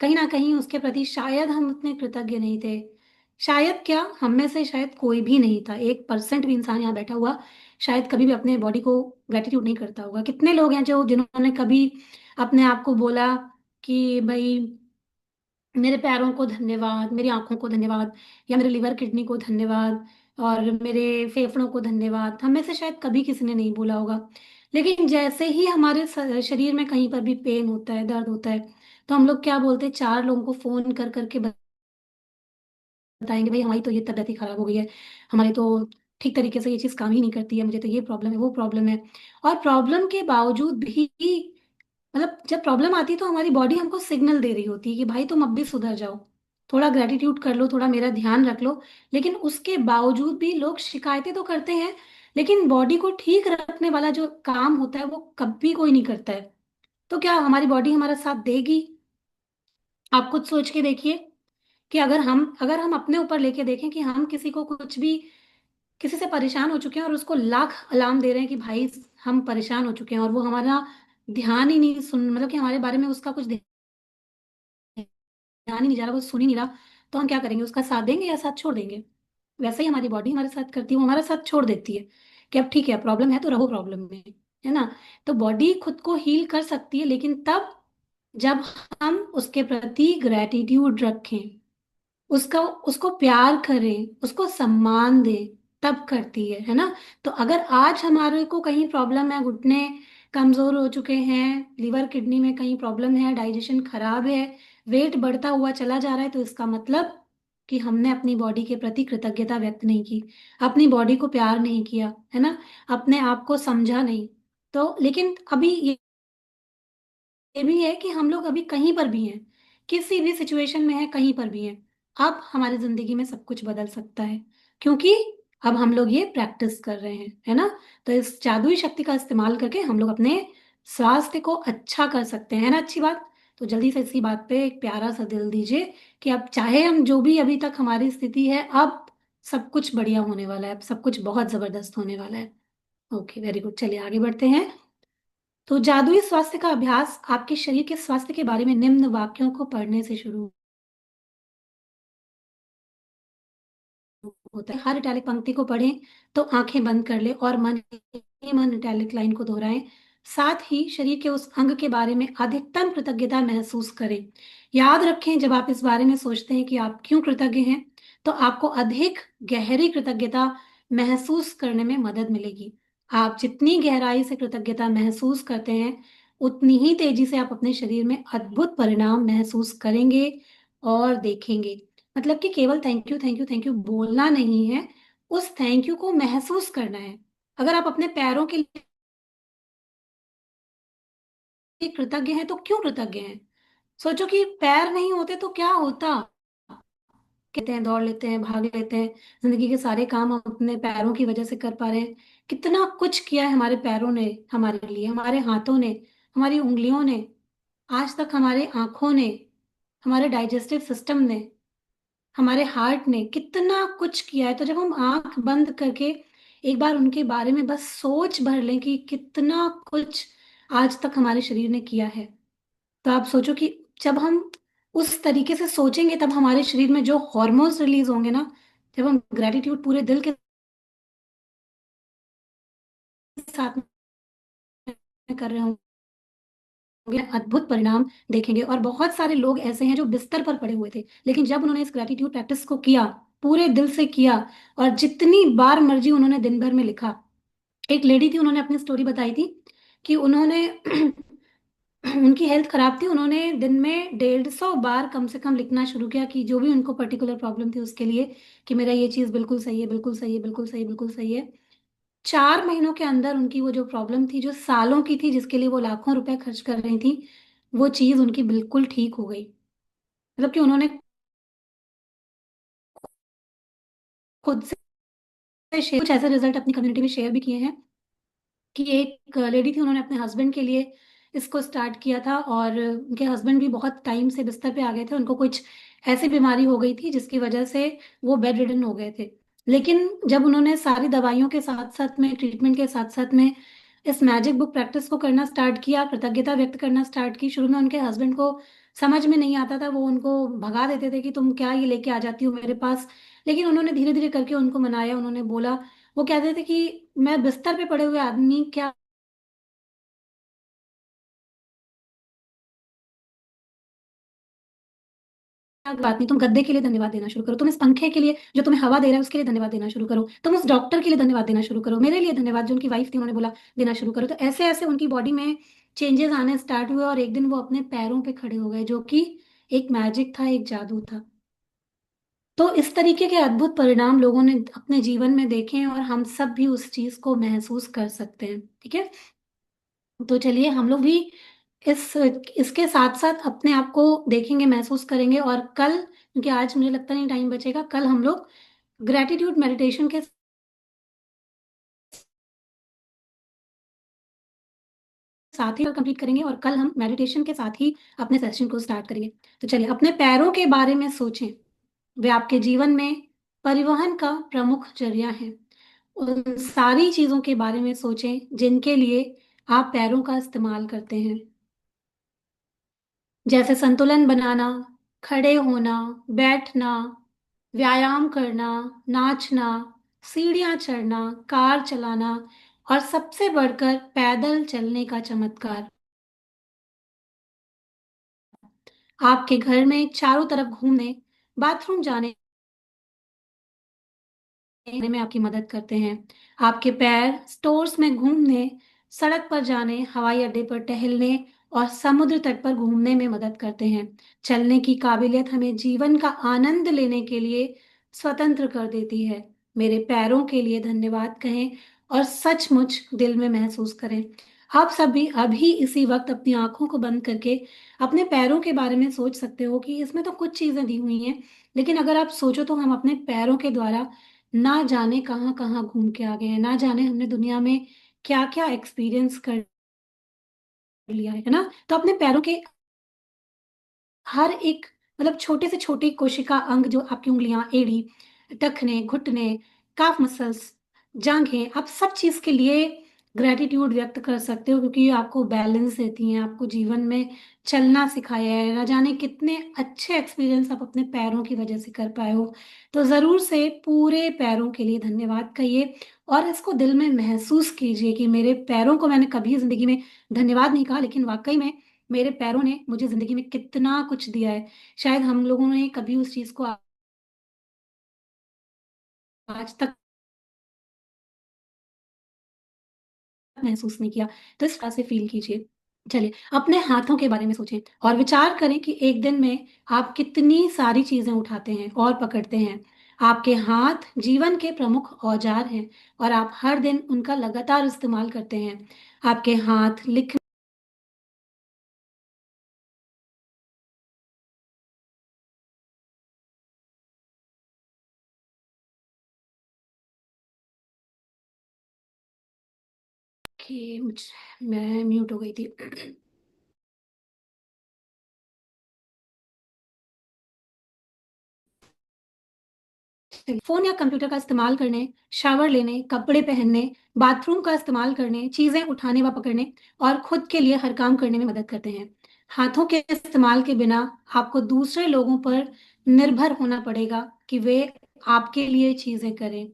कहीं ना कहीं उसके प्रति शायद हम उतने कृतज्ञ नहीं थे। शायद क्या, हम में से शायद कोई भी नहीं था, 1% भी इंसान यहाँ बैठा हुआ शायद कभी भी अपने बॉडी को ग्रेटिट्यूड नहीं करता होगा। कितने लोग हैं जो जिन्होंने कभी अपने आप को बोला कि भाई मेरे पैरों को धन्यवाद, मेरी आंखों को धन्यवाद, या मेरे लिवर किडनी को धन्यवाद, और मेरे फेफड़ों को धन्यवाद। हम में से शायद कभी किसी ने नहीं बोला होगा। लेकिन जैसे ही हमारे शरीर में कहीं पर भी पेन होता है, दर्द होता है, तो हम लोग क्या बोलते हैं, 4 लोगों को फोन कर करके बताएंगे भाई हमारी तो ये तबीयत ही खराब हो गई है, हमारी तो ठीक तरीके से ये चीज़ काम ही नहीं करती है, मुझे तो ये प्रॉब्लम है, वो प्रॉब्लम है। और प्रॉब्लम के बावजूद भी, मतलब जब प्रॉब्लम आती है तो हमारी बॉडी हमको सिग्नल दे रही होती है कि भाई तुम अब भी सुधर जाओ, थोड़ा ग्रेटिट्यूड कर लो, थोड़ा मेरा ध्यान रख लो। लेकिन उसके बावजूद भी लोग शिकायतें तो करते हैं, लेकिन बॉडी को ठीक रखने वाला जो काम होता है वो कभी कोई नहीं करता है। तो क्या हमारी बॉडी हमारा साथ देगी? आप खुद सोच के देखिए कि अगर हम अपने ऊपर लेके देखें कि हम किसी को कुछ भी किसी से परेशान हो चुके हैं और उसको लाख अलार्म दे रहे हैं कि भाई हम परेशान हो चुके हैं, और वो हमारा ध्यान ही नहीं सुन, मतलब कि हमारे बारे में उसका कुछ ध्यान ही नहीं जा रहा, वो सुन ही नहीं रहा, तो हम क्या करेंगे? उसका साथ देंगे या साथ छोड़ देंगे? वैसे ही हमारी बॉडी हमारे साथ करती है, वो हमारा साथ छोड़ देती है कि अब ठीक है, प्रॉब्लम है तो रहो प्रॉब्लम में, है ना? तो बॉडी खुद को हील कर सकती है, लेकिन तब जब हम उसके प्रति ग्रेटिट्यूड रखें, उसका उसको प्यार करें, उसको सम्मान दें, तब करती है ना? तो अगर आज हमारे को कहीं प्रॉब्लम है, घुटने कमजोर हो चुके हैं, लिवर किडनी में कहीं प्रॉब्लम है, डाइजेशन खराब है, वेट बढ़ता हुआ चला जा रहा है, तो इसका मतलब कि हमने अपनी बॉडी के प्रति कृतज्ञता व्यक्त नहीं की, अपनी बॉडी को प्यार नहीं किया, है ना? अपने आप को समझा नहीं। तो लेकिन अभी ये भी है कि हम लोग अभी कहीं पर भी हैं, किसी भी सिचुएशन में है, कहीं पर भी हैं, अब हमारी जिंदगी में सब कुछ बदल सकता है, क्योंकि अब हम लोग ये प्रैक्टिस कर रहे हैं, है ना? तो इस जादुई शक्ति का इस्तेमाल करके हम लोग अपने स्वास्थ्य को अच्छा कर सकते हैं, है ना? अच्छी बात। तो जल्दी से इसी बात पे एक प्यारा सा दिल दीजिए कि अब चाहे हम जो भी अभी तक हमारी स्थिति है, अब सब कुछ बढ़िया होने वाला है, अब सब कुछ बहुत जबरदस्त होने वाला है। ओके, वेरी गुड, चलिए आगे बढ़ते हैं। तो जादुई स्वास्थ्य का अभ्यास आपके शरीर के स्वास्थ्य के बारे में निम्न वाक्यों को पढ़ने से शुरू होता है। हर इटैलिक पंक्ति को पढ़ें तो आंखें बंद कर ले और मन ही मन इटैलिक लाइन को दोहराएं। साथ ही शरीर के उस अंग के बारे में अधिकतम कृतज्ञता महसूस करें। याद रखें, जब आप इस बारे में सोचते हैं कि आप क्यों कृतज्ञ हैं, तो आपको अधिक गहरी कृतज्ञता महसूस करने में मदद मिलेगी। आप जितनी गहराई से कृतज्ञता महसूस करते हैं, उतनी ही तेजी से आप अपने शरीर में अद्भुत परिणाम महसूस करेंगे और देखेंगे। मतलब कि केवल thank you thank you thank you बोलना नहीं है, उस थैंक यू को महसूस करना है। अगर आप अपने पैरों के लिए कृतज्ञ हैं, तो क्यों कृतज्ञ हैं? सोचो कि पैर नहीं होते तो क्या होता। कहते हैं दौड़ लेते हैं, भाग लेते हैं, जिंदगी के सारे काम हम अपने पैरों की वजह से कर पा रहे हैं। कितना कुछ किया है हमारे पैरों ने हमारे लिए, हमारे हाथों ने, हमारी उंगलियों ने, आज तक हमारे आंखों ने, हमारे डाइजेस्टिव सिस्टम ने, हमारे हार्ट ने कितना कुछ किया है। तो जब हम आंख बंद करके एक बार उनके बारे में बस सोच भर लें कि कितना कुछ आज तक हमारे शरीर ने किया है, तो आप सोचो कि जब हम उस तरीके से सोचेंगे, तब हमारे शरीर में जो हॉर्मोन्स रिलीज होंगे ना, जब हम ग्रेटिट्यूड पूरे दिल के साथ में कर रहे होंगे, अद्भुत परिणाम देखेंगे। और बहुत सारे लोग ऐसे हैं जो बिस्तर पर पड़े हुए थे, लेकिन जब उन्होंने इस ग्रेटिट्यूड प्रैक्टिस को किया, पूरे दिल से किया, और जितनी बार मर्जी उन्होंने दिन भर में लिखा। एक लेडी थी, उन्होंने अपनी स्टोरी बताई थी कि उन्होंने उनकी हेल्थ खराब थी, उन्होंने दिन में 150 बार कम से कम लिखना शुरू किया कि जो भी उनको पर्टिकुलर प्रॉब्लम थी उसके लिए, कि मेरा ये चीज़ बिल्कुल सही है, बिल्कुल सही है, बिल्कुल सही, बिल्कुल सही है। 4 महीनों के अंदर उनकी वो जो प्रॉब्लम थी, जो सालों की थी, जिसके लिए वो लाखों रुपए खर्च कर रही थी, वो चीज़ उनकी बिल्कुल ठीक हो गई। मतलब कि उन्होंने खुद से शेयर, कुछ ऐसे रिजल्ट अपनी कम्युनिटी में शेयर भी किए हैं कि एक लेडी थी, उन्होंने अपने हस्बैंड के लिए इसको स्टार्ट किया था, और उनके हस्बैंड भी बहुत टाइम से बिस्तर पे आ गए थे, उनको कुछ ऐसी बीमारी हो गई थी जिसकी वजह से वो बेड रिडन हो गए थे। लेकिन जब उन्होंने सारी दवाइयों के साथ साथ में, ट्रीटमेंट के साथ साथ में, इस मैजिक बुक प्रैक्टिस को करना स्टार्ट किया, कृतज्ञता व्यक्त करना स्टार्ट की। शुरू में उनके हस्बैंड को समझ में नहीं आता था, वो उनको भगा देते थे कि तुम क्या ये लेके आ जाती हो मेरे पास। लेकिन उन्होंने धीरे धीरे करके उनको मनाया, उन्होंने बोला, वो कहते थे कि मैं बिस्तर पे पड़े हुए आदमी क्या बात नहीं, तुम गद्दे के लिए धन्यवाद देना शुरू करो, तुम इस पंखे के लिए जो तुम्हें हवा दे रहा है उसके लिए धन्यवाद देना शुरू करो, तुम उस डॉक्टर के लिए धन्यवाद देना शुरू करो, मेरे लिए धन्यवाद, जो उनकी वाइफ थी उन्होंने बोला, देना शुरू करो। तो ऐसे ऐसे उनकी बॉडी में चेंजेस आने स्टार्ट हुए, और एक दिन वो अपने पैरों पे खड़े हो गए, जो कि एक मैजिक था, एक जादू था। तो इस तरीके के अद्भुत परिणाम लोगों ने अपने जीवन में देखे हैं, और हम सब भी उस चीज को महसूस कर सकते हैं। ठीक है, तो चलिए हम लोग भी इस इसके साथ साथ अपने आप को देखेंगे, महसूस करेंगे, और कल, क्योंकि आज मुझे लगता नहीं टाइम बचेगा, कल हम लोग ग्रेटिट्यूड मेडिटेशन के साथ ही कंप्लीट करेंगे, और कल हम मेडिटेशन के साथ ही अपने सेशन को स्टार्ट करेंगे। तो चलिए, अपने पैरों के बारे में सोचें। वे आपके जीवन में परिवहन का प्रमुख जरिया है। उन सारी चीजों के बारे में सोचें जिनके लिए आप पैरों का इस्तेमाल करते हैं, जैसे संतुलन बनाना, खड़े होना, बैठना, व्यायाम करना, नाचना, सीढ़ियां चढ़ना, कार चलाना, और सबसे बढ़कर पैदल चलने का चमत्कार। आपके घर में चारों तरफ घूमने, बाथरूम जाने में आपकी मदद करते हैं। आपके पैर स्टोर्स में घूमने, सड़क पर जाने, हवाई अड्डे पर टहलने और समुद्र तट पर घूमने में मदद करते हैं। चलने की काबिलियत हमें जीवन का आनंद लेने के लिए स्वतंत्र कर देती है। मेरे पैरों के लिए धन्यवाद कहें और सचमुच दिल में महसूस करें। आप सभी अभी इसी वक्त अपनी आंखों को बंद करके अपने पैरों के बारे में सोच सकते हो कि इसमें तो कुछ चीजें दी हुई हैं, लेकिन अगर आप सोचो तो हम अपने पैरों के द्वारा ना जाने कहाँ कहाँ घूम के आ गए हैं, ना जाने हमने दुनिया में क्या क्या एक्सपीरियंस कर लिया है ना। तो अपने पैरों के हर एक, मतलब छोटे से छोटी कोशिका अंग, जो आपकी उंगलियां, एड़ी, टखने, घुटने, काफ मसल्स, जांघें, आप सब चीज के लिए ग्रेटिट्यूड व्यक्त कर सकते हो, क्योंकि ये आपको बैलेंस देती हैं, आपको जीवन में चलना सिखाया है। ना जाने कितने अच्छे एक्सपीरियंस आप अपने पैरों की वजह से कर पाए हो। तो जरूर से पूरे पैरों के लिए धन्यवाद कहिए और इसको दिल में महसूस कीजिए कि मेरे पैरों को मैंने कभी जिंदगी में धन्यवाद नहीं कहा, लेकिन वाकई में मेरे पैरों ने मुझे जिंदगी में कितना कुछ दिया है। शायद हम लोगों ने कभी उस चीज को आज तक महसूस नहीं किया। तो इस तरह से फील कीजिए। चलिए अपने हाथों के बारे में सोचें और विचार करें कि एक दिन में आप कितनी सारी चीजें उठाते हैं और पकड़ते हैं। आपके हाथ जीवन के प्रमुख औजार हैं और आप हर दिन उनका लगातार इस्तेमाल करते हैं। आपके हाथ लिखने के मुझ मैं म्यूट हो गई थी। फोन या कंप्यूटर का इस्तेमाल करने, शावर लेने, कपड़े पहनने, बाथरूम का इस्तेमाल करने, चीजें उठाने व पकड़ने और खुद के लिए हर काम करने में मदद करते हैं। हाथों के इस्तेमाल के बिना आपको दूसरे लोगों पर निर्भर होना पड़ेगा कि वे आपके लिए चीजें करें।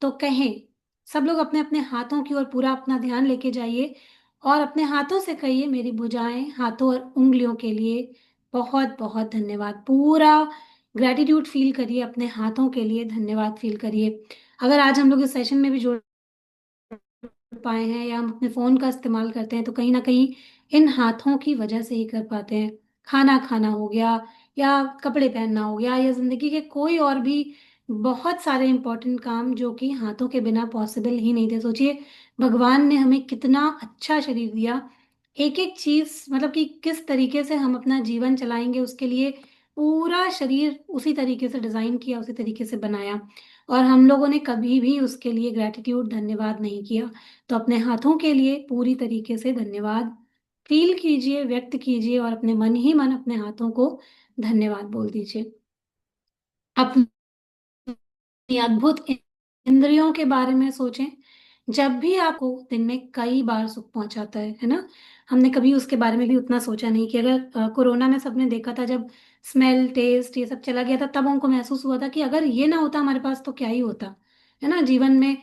तो कहें, सब लोग अपने अपने हाथों की ओर पूरा अपना ध्यान लेके जाइए और अपने हाथों से कहिए, मेरी भुजाएं, हाथों और उंगलियों के लिए बहुत बहुत धन्यवाद। पूरा ग्रेटिट्यूड फील करिए, अपने हाथों के लिए धन्यवाद फील करिए। अगर आज हम लोग इस सेशन में भी जुड़ पाए हैं या हम अपने फोन का इस्तेमाल करते हैं तो कहीं ना कहीं इन हाथों की वजह से ही कर पाते हैं। खाना खाना हो गया, या कपड़े पहनना हो गया, या जिंदगी के कोई और भी बहुत सारे इंपॉर्टेंट काम जो कि हाथों के बिना पॉसिबल ही नहीं थे। सोचिए, भगवान ने हमें कितना अच्छा शरीर दिया। एक एक चीज, मतलब कि किस तरीके से हम अपना जीवन चलाएंगे उसके लिए पूरा शरीर उसी तरीके से डिजाइन किया, उसी तरीके से बनाया, और हम लोगों ने कभी भी उसके लिए ग्रेटिट्यूड, धन्यवाद नहीं किया। तो अपने हाथों के लिए पूरी तरीके से धन्यवाद फील कीजिए, व्यक्त कीजिए और अपने मन ही मन अपने हाथों को धन्यवाद बोल दीजिए। अपनी अद्भुत इंद्रियों के बारे में सोचें। जब भी आपको दिन में कई बार सुख पहुंचाता है ना। हमने कभी उसके बारे में भी उतना सोचा नहीं कि अगर कोरोना में सबने देखा था, जब स्मेल, टेस्ट ये सब चला गया था, तब हमको महसूस हुआ था कि अगर ये ना होता हमारे पास तो क्या ही होता, है ना। जीवन में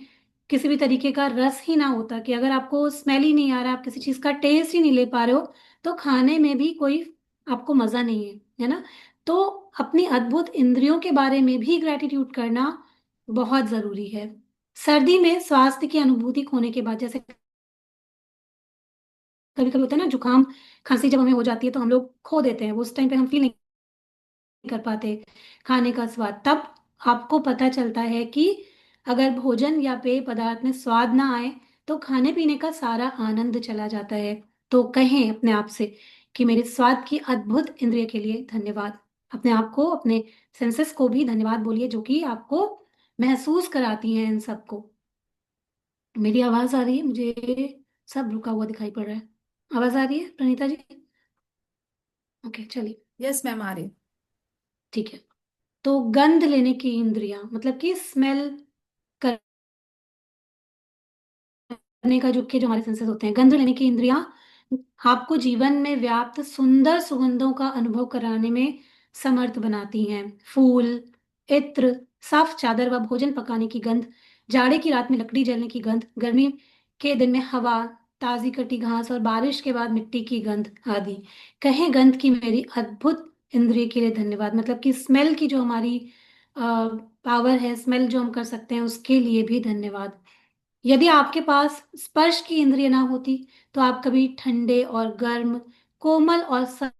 किसी भी तरीके का रस ही ना होता, कि अगर आपको स्मेल ही नहीं आ रहा, आप किसी चीज का टेस्ट ही नहीं ले पा रहे हो, तो खाने में भी कोई आपको मजा नहीं है ना। तो अपनी अद्भुत इंद्रियों के बारे में भी ग्रेटिट्यूड करना बहुत जरूरी है। सर्दी में स्वास्थ्य की अनुभूति खोने के बाद, जैसे कभी कभी होता है ना, जुकाम खांसी जब हमें हो जाती है तो हम लोग खो देते हैं, वो उस टाइम पे हम फील नहीं कर पाते खाने का स्वाद। तब आपको पता चलता है कि अगर भोजन या पेय पदार्थ में स्वाद ना आए तो खाने पीने का सारा आनंद चला जाता है। तो कहें अपने आप से कि मेरे स्वाद की अद्भुत इंद्रिय के लिए धन्यवाद। अपने आप को, अपने सेंसेस को भी धन्यवाद बोलिए, जो कि आपको महसूस कराती हैं इन सबको। मेरी आवाज आ रही है? मुझे सब रुका हुआ दिखाई पड़ रहा है। आवाज आ रही है प्रणीता जी? ओके, चलिए। यस मैम, आ रही। ठीक है। तो गंध लेने की इंद्रियां, मतलब कि स्मेल का जो हमारे सेंसेस होते हैं, गंध लेने की इंद्रियां आपको जीवन में व्याप्त सुंदर सुगंधों का अनुभव कराने में समर्थ बनाती हैं। फूल, इत्र, साफ चादर व भोजन पकाने की गंध, जाड़े की रात में लकड़ी जलने की गंध, गर्मी के दिन में हवा, ताजी कटी घास और बारिश के बाद मिट्टी की गंध आदि। कहें गंध की मेरी अद्भुत इंद्रिय के लिए धन्यवाद। मतलब कि स्मेल की जो हमारी पावर है, स्मेल जो हम कर सकते हैं, उसके लिए भी धन्यवाद। यदि आपके पास स्पर्श की इंद्रिय ना होती तो आप कभी ठंडे और गर्म, कोमल और सख्त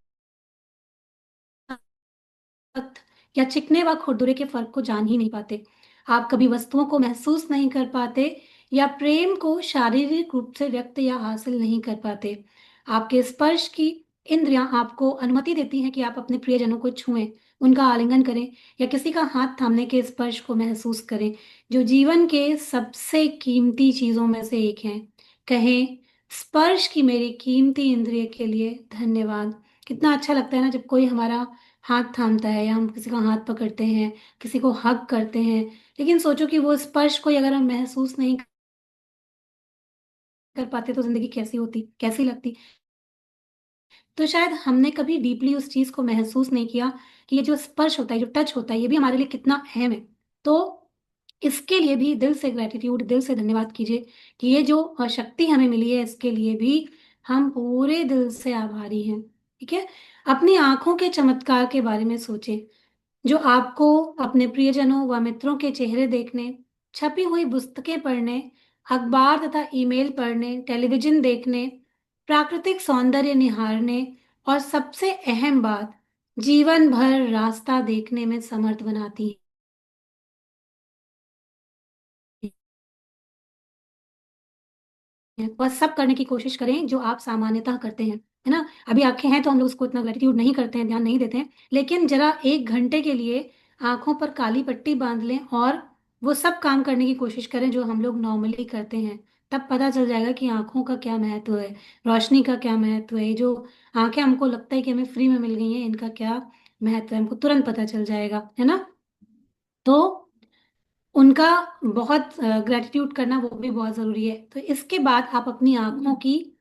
या चिकने व खुरदुरे के फर्क को जान ही नहीं पाते। आप कभी वस्तुओं को महसूस नहीं कर पाते या प्रेम को शारीरिक रूप से व्यक्त या हासिल नहीं कर पाते। आपके स्पर्श की इंद्रियां आपको अनुमति देती हैं कि आप अपने प्रियजनों को छुएं, उनका आलिंगन करें या किसी का हाथ थामने के स्पर्श को महसूस करें, जो जीवन के सबसे कीमती चीजों में से एक है। कहें, स्पर्श की मेरी कीमती इंद्रिय के लिए धन्यवाद। कितना अच्छा लगता है ना जब कोई हमारा हाथ थामता है या हम किसी का हाथ पकड़ते हैं, किसी को हग करते हैं। लेकिन सोचो कि वो स्पर्श को अगर हम महसूस नहीं कर पाते तो जिंदगी कैसी होती, कैसी लगती। तो शायद हमने कभी डीपली उस चीज को महसूस नहीं किया कि ये जो स्पर्श होता है, जो टच होता है, ये भी हमारे लिए कितना अहम है। तो इसके लिए भी दिल से ग्रेटिट्यूड, दिल से धन्यवाद कीजिए कि ये जो शक्ति हमें मिली है, इसके लिए भी हम पूरे दिल से आभारी हैं। ठीक है। अपनी आंखों के चमत्कार के बारे में सोचें, जो आपको अपने प्रियजनों व मित्रों के चेहरे देखने, छपी हुई पुस्तकें पढ़ने, अखबार तथा ईमेल पढ़ने, टेलीविजन देखने, प्राकृतिक सौंदर्य निहारने और सबसे अहम बात, जीवन भर रास्ता देखने में समर्थ बनाती हैं। वह सब करने की कोशिश करें जो आप सामान्यतः करते हैं, है ना। अभी आंखें हैं तो हम लोग उसको इतना ग्रेटिट्यूड नहीं करते हैं, ध्यान नहीं देते हैं। लेकिन जरा 1 घंटे के लिए आंखों पर काली पट्टी बांध लें और वो सब काम करने की कोशिश करें जो हम लोग नॉर्मली करते हैं। तब पता चल जाएगा कि आंखों का क्या महत्व है, रोशनी का क्या महत्व है। ये जो आंखें हमको लगता है कि हमें फ्री में मिल गई हैं, इनका क्या महत्व है, हमको तुरंत पता चल जाएगा, है ना। तो उनका बहुत ग्रेटिट्यूड करना वो भी बहुत जरूरी है। तो इसके बाद आप अपनी आंखों की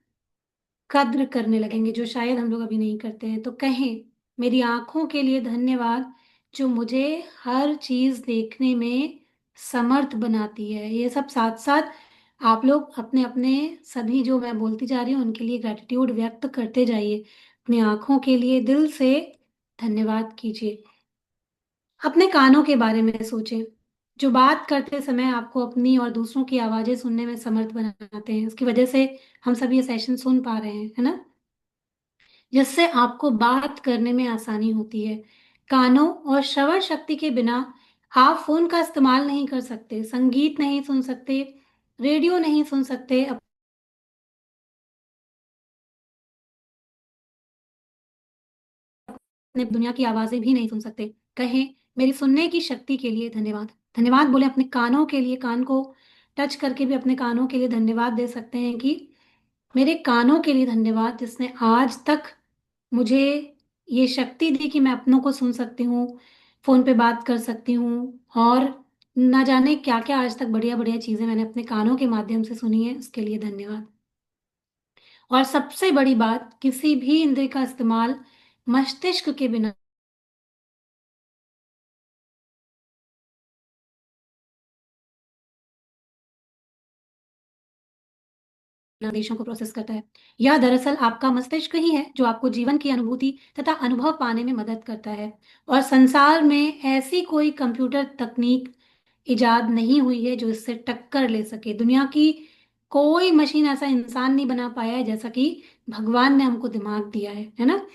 कद्र करने लगेंगे, जो शायद हम लोग अभी नहीं करते हैं। तो कहें, मेरी आंखों के लिए धन्यवाद जो मुझे हर चीज देखने में समर्थ बनाती है। ये सब साथ साथ आप लोग अपने अपने सभी जो मैं बोलती जा रही हूँ उनके लिए ग्रेटिट्यूड व्यक्त करते जाइए। अपनी आंखों के लिए दिल से धन्यवाद कीजिए। अपने कानों के बारे में सोचें, जो बात करते समय आपको अपनी और दूसरों की आवाजें सुनने में समर्थ बनाते हैं। उसकी वजह से हम सब ये सेशन सुन पा रहे हैं, है ना, जिससे आपको बात करने में आसानी होती है। कानों और श्रवण शक्ति के बिना आप फोन का इस्तेमाल नहीं कर सकते, संगीत नहीं सुन सकते, रेडियो नहीं सुन सकते, अपने दुनिया की आवाजें भी नहीं सुन सकते। कहें, मेरी सुनने की शक्ति के लिए धन्यवाद। धन्यवाद बोले अपने कानों के लिए, कान को टच करके भी अपने कानों के लिए धन्यवाद दे सकते हैं कि मेरे कानों के लिए धन्यवाद जिसने आज तक मुझे ये शक्ति दी कि मैं अपनों को सुन सकती हूँ, फोन पे बात कर सकती हूँ, और ना जाने क्या क्या आज तक बढ़िया बढ़िया चीजें मैंने अपने कानों के माध्यम से सुनी है, उसके लिए धन्यवाद। और सबसे बड़ी बात, किसी भी इंद्रिय का इस्तेमाल मस्तिष्क के बिना आदेशों को प्रोसेस करता है। यह दरअसल आपका मस्तिष्क ही है जो आपको जीवन की अनुभूति तथा अनुभव पाने में मदद करता है। और संसार में ऐसी कोई कंप्यूटर तकनीक इजाद नहीं हुई है जो इससे टक्कर ले सके। दुनिया की कोई मशीन ऐसा इंसान नहीं बना पाया है जैसा कि भगवान ने हमको दिमाग दिया है ना।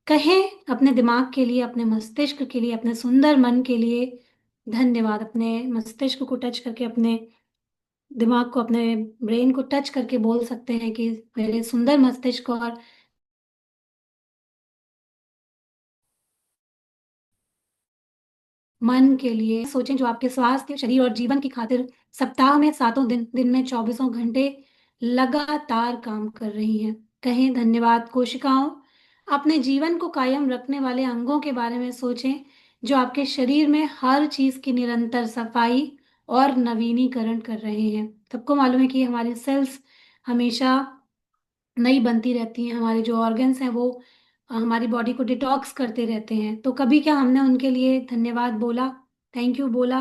कहें, अपने दिमाग के लिए, अपने मस्तिष्क के लिए, अपने सुंदर मन के लिए धन्यवाद। अपने मस्तिष्क को टच करके, अपने दिमाग को, अपने ब्रेन को टच करके बोल सकते हैं कि मेरे सुंदर मस्तिष्क और मन के लिए सोचें, जो आपके स्वास्थ्य, शरीर और जीवन की खातिर सप्ताह में 7 दिन, दिन में 24 घंटे लगातार काम कर रही हैं। कहें, धन्यवाद कोशिकाओं। अपने जीवन को कायम रखने वाले अंगों के बारे में सोचें जो आपके शरीर में हर चीज की निरंतर सफाई और नवीनीकरण कर रहे हैं। सबको मालूम है कि हमारे सेल्स हमेशा नई बनती रहती हैं। हमारे जो ऑर्गन्स हैं वो हमारी बॉडी को डिटॉक्स करते रहते हैं। तो कभी क्या हमने उनके लिए धन्यवाद बोला, थैंक यू बोला?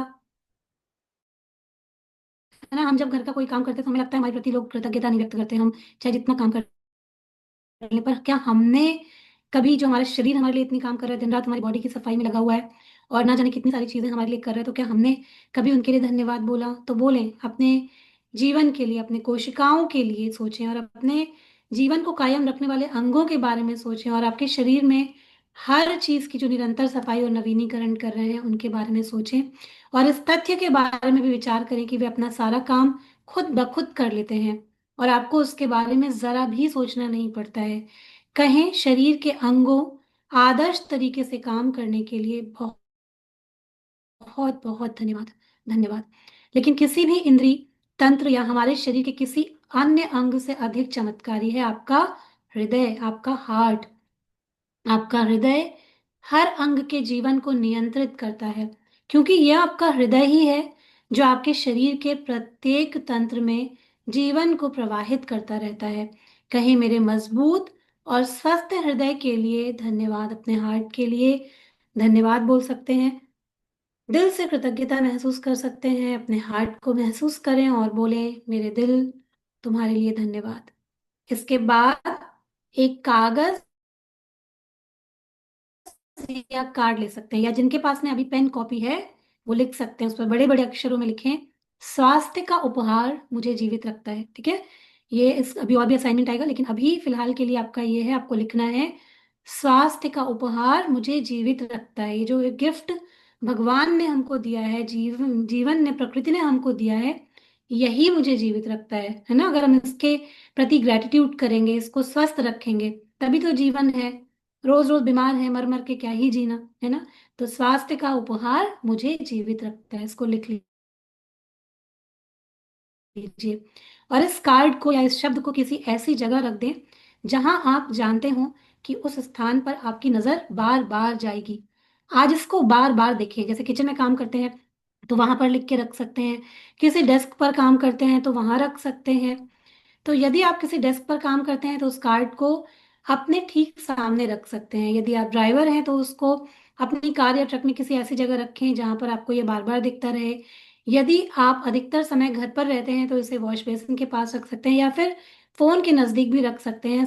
है ना, हम जब घर का कोई काम करते हैं तो हमें लगता है हमारे प्रति लोग कृतज्ञता नहीं व्यक्त करते, हम चाहे जितना काम कर लें। पर क्या हमने कभी, जो हमारा शरीर हमारे लिए इतनी काम कर रहा है, दिन रात हमारी बॉडी की सफाई में लगा हुआ है और ना जाने कितनी सारी चीजें हमारे लिए कर रहा है, तो क्या हमने कभी उनके लिए धन्यवाद बोला? तो बोलें, अपने जीवन के लिए, अपने कोशिकाओं के लिए सोचें, और अपने जीवन को कायम रखने वाले अंगों के बारे में सोचें, और आपके शरीर में हर चीज की जो निरंतर सफाई और नवीनीकरण कर रहे हैं उनके बारे में सोचें। और इस तथ्य के बारे में भी विचार करें कि वे अपना सारा काम खुद ब खुद कर लेते हैं और आपको उसके बारे में जरा भी सोचना नहीं पड़ता है। कहें, शरीर के अंगों आदर्श तरीके से काम करने के लिए बहुत बहुत बहुत धन्यवाद। धन्यवाद। लेकिन किसी भी इंद्रिय तंत्र या हमारे शरीर के किसी अन्य अंग से अधिक चमत्कारी है आपका हृदय, आपका हार्ट। आपका हृदय हर अंग के जीवन को नियंत्रित करता है, क्योंकि यह आपका हृदय ही है जो आपके शरीर के प्रत्येक तंत्र में जीवन को प्रवाहित करता रहता है। कहीं, मेरे मजबूत और स्वस्थ हृदय के लिए धन्यवाद। अपने हार्ट के लिए धन्यवाद बोल सकते हैं, दिल से कृतज्ञता महसूस कर सकते हैं, अपने हार्ट को महसूस करें और बोलें, मेरे दिल, तुम्हारे लिए धन्यवाद। इसके बाद एक कागज या कार्ड ले सकते हैं, या जिनके पास में अभी पेन कॉपी है वो लिख सकते हैं। उस पर बड़े बड़े अक्षरों में लिखें, स्वास्थ्य का उपहार मुझे जीवित रखता है। ठीक है, ये इस अभी और भी असाइनमेंट आएगा, लेकिन अभी फिलहाल के लिए आपका ये है, आपको लिखना है, स्वास्थ्य का उपहार मुझे जीवित रखता है। ये जो एक गिफ्ट भगवान ने हमको दिया है, जीवन जीवन ने, प्रकृति ने हमको दिया है, यही मुझे जीवित रखता है ना। अगर हम इसके प्रति ग्रेटिट्यूड करेंगे, इसको स्वस्थ रखेंगे, तभी तो जीवन है। रोज रोज बीमार है, मर मर के क्या ही जीना, है ना। तो स्वास्थ्य का उपहार मुझे जीवित रखता है, इसको लिख लीजिए। और इस कार्ड को या इस शब्द को किसी ऐसी जगह रख दें जहां आप जानते हो कि उस स्थान पर आपकी नजर बार बार जाएगी। आज इसको बार बार देखिए, जैसे किचन में काम करते हैं तो वहां पर लिख के रख सकते हैं, किसी डेस्क पर काम करते हैं तो वहां रख सकते हैं। तो यदि आप किसी डेस्क पर काम करते हैं तो उस कार्ड को अपने ठीक सामने रख सकते हैं। यदि आप ड्राइवर हैं तो उसको अपनी कार या ट्रक में किसी ऐसी जगह रखें जहां पर आपको ये बार बार दिखता रहे। यदि आप अधिकतर समय घर पर रहते हैं तो इसे वॉश बेसिन के पास रख सकते हैं, या फिर फोन के नजदीक भी रख सकते हैं।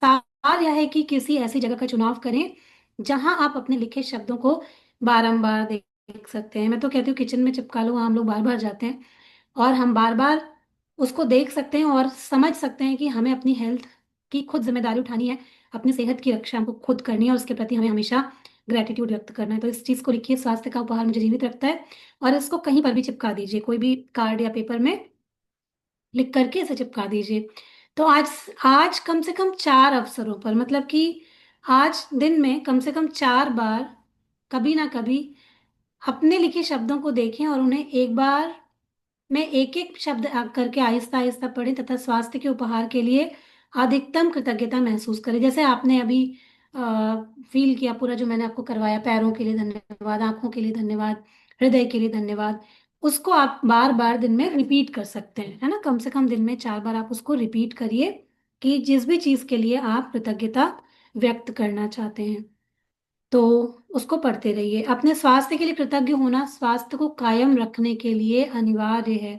सार यह है कि किसी ऐसी जगह का चुनाव करें जहां आप अपने लिखे शब्दों को बारंबार देख सकते हैं। मैं तो कहती हूँ किचन में चिपका लो, वहां हम लोग बार बार जाते हैं और हम बार बार उसको देख सकते हैं और समझ सकते हैं कि हमें अपनी हेल्थ की खुद जिम्मेदारी उठानी है, अपनी सेहत की रक्षा हमको खुद करनी है और उसके प्रति हमें हमेशा ग्रेटिट्यूड व्यक्त करना है। तो इस चीज को लिखिए, स्वास्थ्य का उपहार मुझे जीवित रखता है, और इसको कहीं पर भी चिपका दीजिए, कोई भी कार्ड या पेपर में लिख करके इसे चिपका दीजिए। तो आज आज कम से कम 4 अवसरों पर, मतलब कि आज दिन में कम से कम 4 बार, कभी ना कभी अपने लिखे शब्दों को देखें और उन्हें एक बार में एक एक शब्द करके आहिस्ता आहिस्ता पढ़ें, तथा स्वास्थ्य के उपहार के लिए अधिकतम कृतज्ञता महसूस करें। जैसे आपने अभी फील किया पूरा, जो मैंने आपको करवाया, पैरों के लिए धन्यवाद, आंखों के लिए धन्यवाद, हृदय के लिए धन्यवाद, उसको आप बार बार दिन में रिपीट कर सकते हैं, है ना। कम से कम दिन में 4 बार आप उसको रिपीट करिए कि जिस भी चीज के लिए आप कृतज्ञता व्यक्त करना चाहते हैं, तो उसको पढ़ते रहिए। अपने स्वास्थ्य के लिए कृतज्ञ होना स्वास्थ्य को कायम रखने के लिए अनिवार्य है।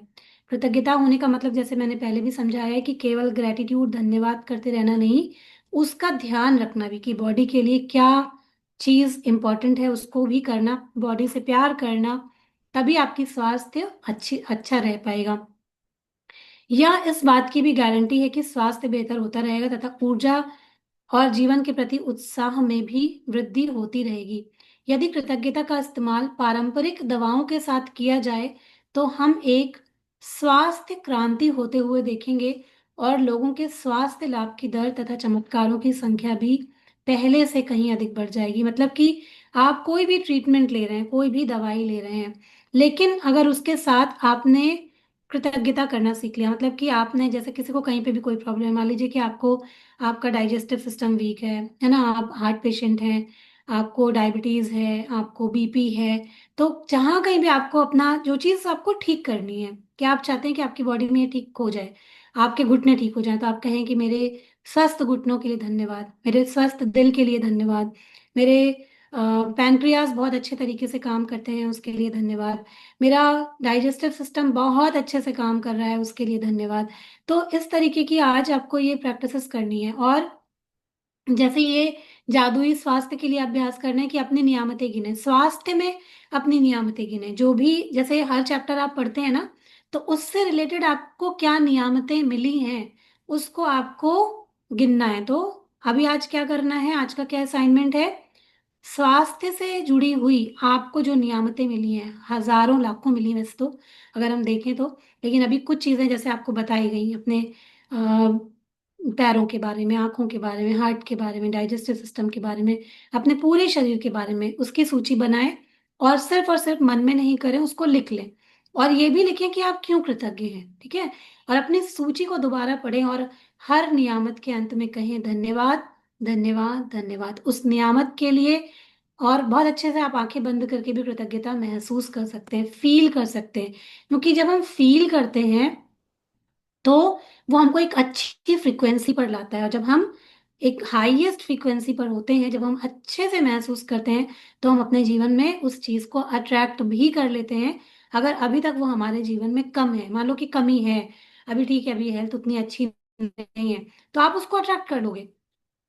कृतज्ञता होने का मतलब, जैसे मैंने पहले भी समझाया है, कि केवल ग्रेटिट्यूड, धन्यवाद करते रहना नहीं, उसका ध्यान रखना भी कि बॉडी के लिए क्या चीज इंपॉर्टेंट है उसको भी करना, बॉडी से प्यार करना, तभी आपकी स्वास्थ्य अच्छा रह पाएगा। या इस बात की भी गारंटी है कि स्वास्थ्य बेहतर होता रहेगा तथा ऊर्जा और जीवन के प्रति उत्साह में भी वृद्धि होती रहेगी। यदि कृतज्ञता का इस्तेमाल पारंपरिक दवाओं के साथ किया जाए तो हम एक स्वास्थ्य क्रांति होते हुए देखेंगे, और लोगों के स्वास्थ्य लाभ की दर तथा चमत्कारों की संख्या भी पहले से कहीं अधिक बढ़ जाएगी। मतलब कि आप कोई भी ट्रीटमेंट ले रहे हैं, कोई भी दवाई ले रहे हैं, लेकिन अगर उसके साथ आपने कृतज्ञता करना सीख लिया, मतलब कि आपने, जैसे किसी को कहीं पे भी कोई प्रॉब्लम है, मान लीजिए कि आपको, आपका डाइजेस्टिव सिस्टम वीक है ना, आप हार्ट पेशेंट हैं, आपको डायबिटीज है, आपको बीपी है, तो जहाँ कहीं भी आपको अपना जो चीज़ आपको ठीक करनी है, कि आप चाहते हैं कि आपकी बॉडी में ये ठीक हो जाए, आपके घुटने ठीक हो जाए, तो आप कहें कि मेरे स्वस्थ घुटनों के लिए धन्यवाद, मेरे स्वस्थ दिल के लिए धन्यवाद, मेरे पैनक्रियास बहुत अच्छे तरीके से काम करते हैं उसके लिए धन्यवाद, मेरा डाइजेस्टिव सिस्टम बहुत अच्छे से काम कर रहा है उसके लिए धन्यवाद। तो इस तरीके की आज आपको ये प्रैक्टिसेस करनी है। और जैसे ये जादुई स्वास्थ्य के लिए अभ्यास करना है कि अपनी नियामतें गिने, स्वास्थ्य में अपनी नियामतें गिने, जो भी जैसे हर चैप्टर आप पढ़ते हैं ना, तो उससे रिलेटेड आपको क्या नियामतें मिली हैं उसको आपको गिनना है। तो अभी आज क्या करना है, आज का क्या असाइनमेंट है, स्वास्थ्य से जुड़ी हुई आपको जो नियामतें मिली हैं, हजारों लाखों मिली वैसे तो अगर हम देखें तो, लेकिन अभी कुछ चीजें जैसे आपको बताई गई अपने पैरों के बारे में, आंखों के बारे में, हार्ट के बारे में, डाइजेस्टिव सिस्टम के बारे में, अपने पूरे शरीर के बारे में, उसकी सूची बनाएं और सिर्फ मन में नहीं करें, उसको लिख लें। और ये भी लिखें कि आप क्यों कृतज्ञ हैं, ठीक है। और अपनी सूची को दोबारा पढ़ें और हर नियामत के अंत में कहें धन्यवाद, धन्यवाद, धन्यवाद उस नियामत के लिए। और बहुत अच्छे से आप आंखें बंद करके भी कृतज्ञता महसूस कर सकते हैं, फील कर सकते हैं, क्योंकि जब हम फील करते हैं तो वो हमको एक अच्छी फ्रीक्वेंसी पर लाता है। और जब हम एक हाईएस्ट फ्रीक्वेंसी पर होते हैं, जब हम अच्छे से महसूस करते हैं, तो हम अपने जीवन में उस चीज को अट्रैक्ट भी कर लेते हैं। अगर अभी तक वो हमारे जीवन में कम है, मान लो कि कमी है, अभी ठीक है, अभी हेल्थ उतनी अच्छी नहीं है, तो आप उसको अट्रैक्ट कर लोगे।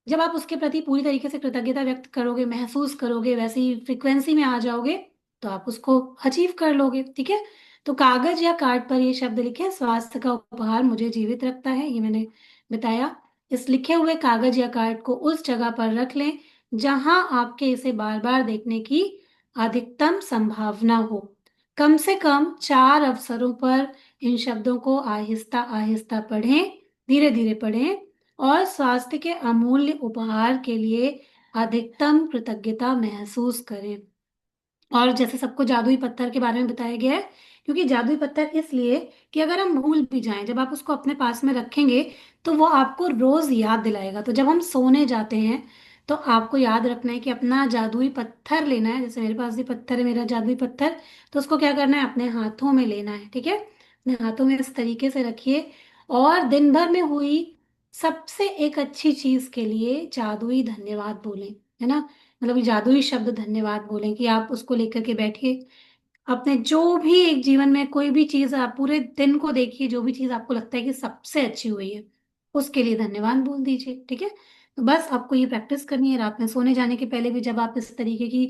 जब आप उसके प्रति पूरी तरीके से कृतज्ञता व्यक्त करोगे, महसूस करोगे, वैसी फ्रिक्वेंसी में आ जाओगे, तो आप उसको अचीव कर लोगे, ठीक है। तो कागज या कार्ड पर ये शब्द लिखे, स्वास्थ्य का उपहार मुझे जीवित रखता है, ये मैंने बताया। इस लिखे हुए कागज या कार्ड को उस जगह पर रख लें जहां आपके इसे बार बार देखने की अधिकतम संभावना हो। कम से कम 4 अवसरों पर इन शब्दों को आहिस्ता आहिस्ता पढ़ें, धीरे धीरे पढ़ें, और स्वास्थ्य के अमूल्य उपहार के लिए अधिकतम कृतज्ञता महसूस करें। और जैसे सबको जादुई पत्थर के बारे में बताया गया है, क्योंकि जादुई पत्थर इसलिए कि अगर हम भूल भी जाएं, जब आप उसको अपने पास में रखेंगे तो वो आपको रोज याद दिलाएगा। तो जब हम सोने जाते हैं तो आपको याद रखना है कि अपना जादुई पत्थर लेना है, जैसे मेरे पास भी पत्थर है, मेरा जादुई पत्थर, तो उसको क्या करना है, अपने हाथों में लेना है, ठीक है। अपने हाथों में इस तरीके से रखिए और दिन भर में हुई सबसे एक अच्छी चीज के लिए जादुई धन्यवाद बोलें, है ना। मतलब ये जादुई शब्द धन्यवाद बोलें कि आप उसको लेकर के बैठिए, अपने जो भी एक जीवन में कोई भी चीज आप पूरे दिन को देखिए, जो भी चीज आपको लगता है कि सबसे अच्छी हुई है, उसके लिए धन्यवाद बोल दीजिए, ठीक है। तो बस आपको ये प्रैक्टिस करनी है रात में सोने जाने के पहले भी, जब आप इस तरीके की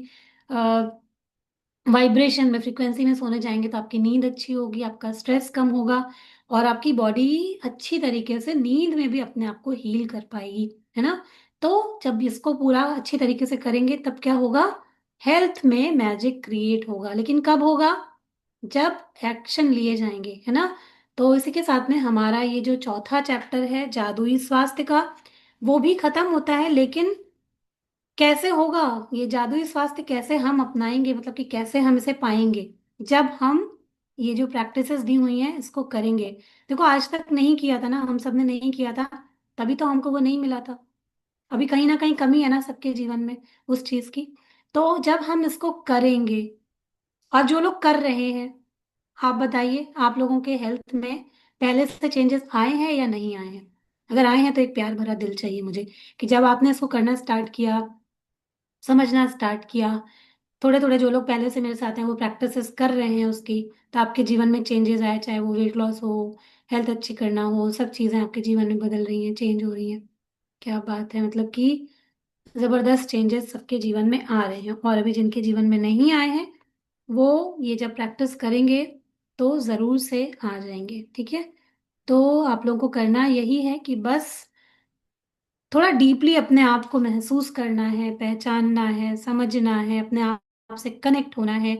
वाइब्रेशन में, फ्रीक्वेंसी में सोने जाएंगे, तो आपकी नींद अच्छी होगी, आपका स्ट्रेस कम होगा, और आपकी बॉडी अच्छी तरीके से नींद में भी अपने आप को हील कर पाएगी, है ना। तो जब इसको पूरा अच्छी तरीके से करेंगे तब क्या होगा, हेल्थ में मैजिक क्रिएट होगा। लेकिन कब होगा, जब एक्शन लिए जाएंगे, है ना। तो इसी के साथ में हमारा ये जो चौथा चैप्टर है जादुई स्वास्थ्य का, वो भी खत्म होता है। लेकिन कैसे होगा ये जादुई स्वास्थ्य, कैसे हम अपनाएंगे, मतलब कि कैसे हम इसे पाएंगे, जब हम ये जो प्रैक्टिसेस दी हुई हैं इसको करेंगे। देखो आज तक नहीं किया था ना, हम सब ने नहीं किया था, तभी तो हमको वो नहीं मिला था। अभी कहीं ना कहीं कमी है ना सबके जीवन में उस चीज की। तो जब हम इसको करेंगे, और जो लोग कर रहे हैं, आप बताइए आप लोगों के हेल्थ में पहले से चेंजेस आए हैं या नहीं आए हैं। अगर आए हैं तो एक प्यार भरा दिल चाहिए मुझे, कि जब आपने इसको करना स्टार्ट किया, समझना स्टार्ट किया, थोड़े थोड़े जो लोग पहले से मेरे साथ हैं वो प्रैक्टिसेस कर रहे हैं उसकी, तो आपके जीवन में चेंजेस आए, चाहे वो वेट लॉस हो, हेल्थ अच्छी करना हो, सब चीज़ें आपके जीवन में बदल रही हैं, चेंज हो रही हैं। क्या बात है, मतलब कि ज़बरदस्त चेंजेस सबके जीवन में आ रहे हैं। और अभी जिनके जीवन में नहीं आए हैं, वो ये जब प्रैक्टिस करेंगे तो ज़रूर से आ जाएंगे, ठीक है। तो आप लोगों को करना यही है कि बस थोड़ा डीपली अपने आप को महसूस करना है, पहचानना है, समझना है, अपने आप से कनेक्ट होना है।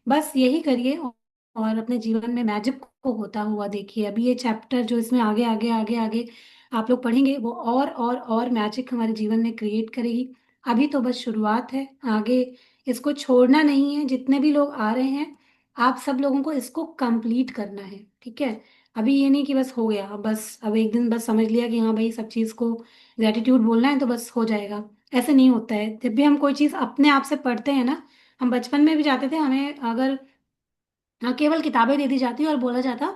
बस यही करिए और अपने जीवन में मैजिक को होता हुआ देखिए। अभी ये चैप्टर जो इसमें आगे आगे आगे आगे आप लोग पढ़ेंगे, वो और मैजिक हमारे जीवन में क्रिएट करेगी। अभी तो बस शुरुआत है, आगे इसको छोड़ना नहीं है। जितने भी लोग आ रहे हैं, आप सब लोगों को इसको कंप्लीट करना है, ठीक है। अभी ये नहीं कि बस हो गया, बस अब एक दिन बस समझ लिया कि हाँ भाई सब चीज़ को ग्रेटिट्यूड बोलना है तो बस हो जाएगा। ऐसे नहीं होता है। जब भी हम कोई चीज अपने आप से पढ़ते हैं ना, हम बचपन में भी जाते थे, हमें अगर केवल किताबें दे दी जाती और बोला जाता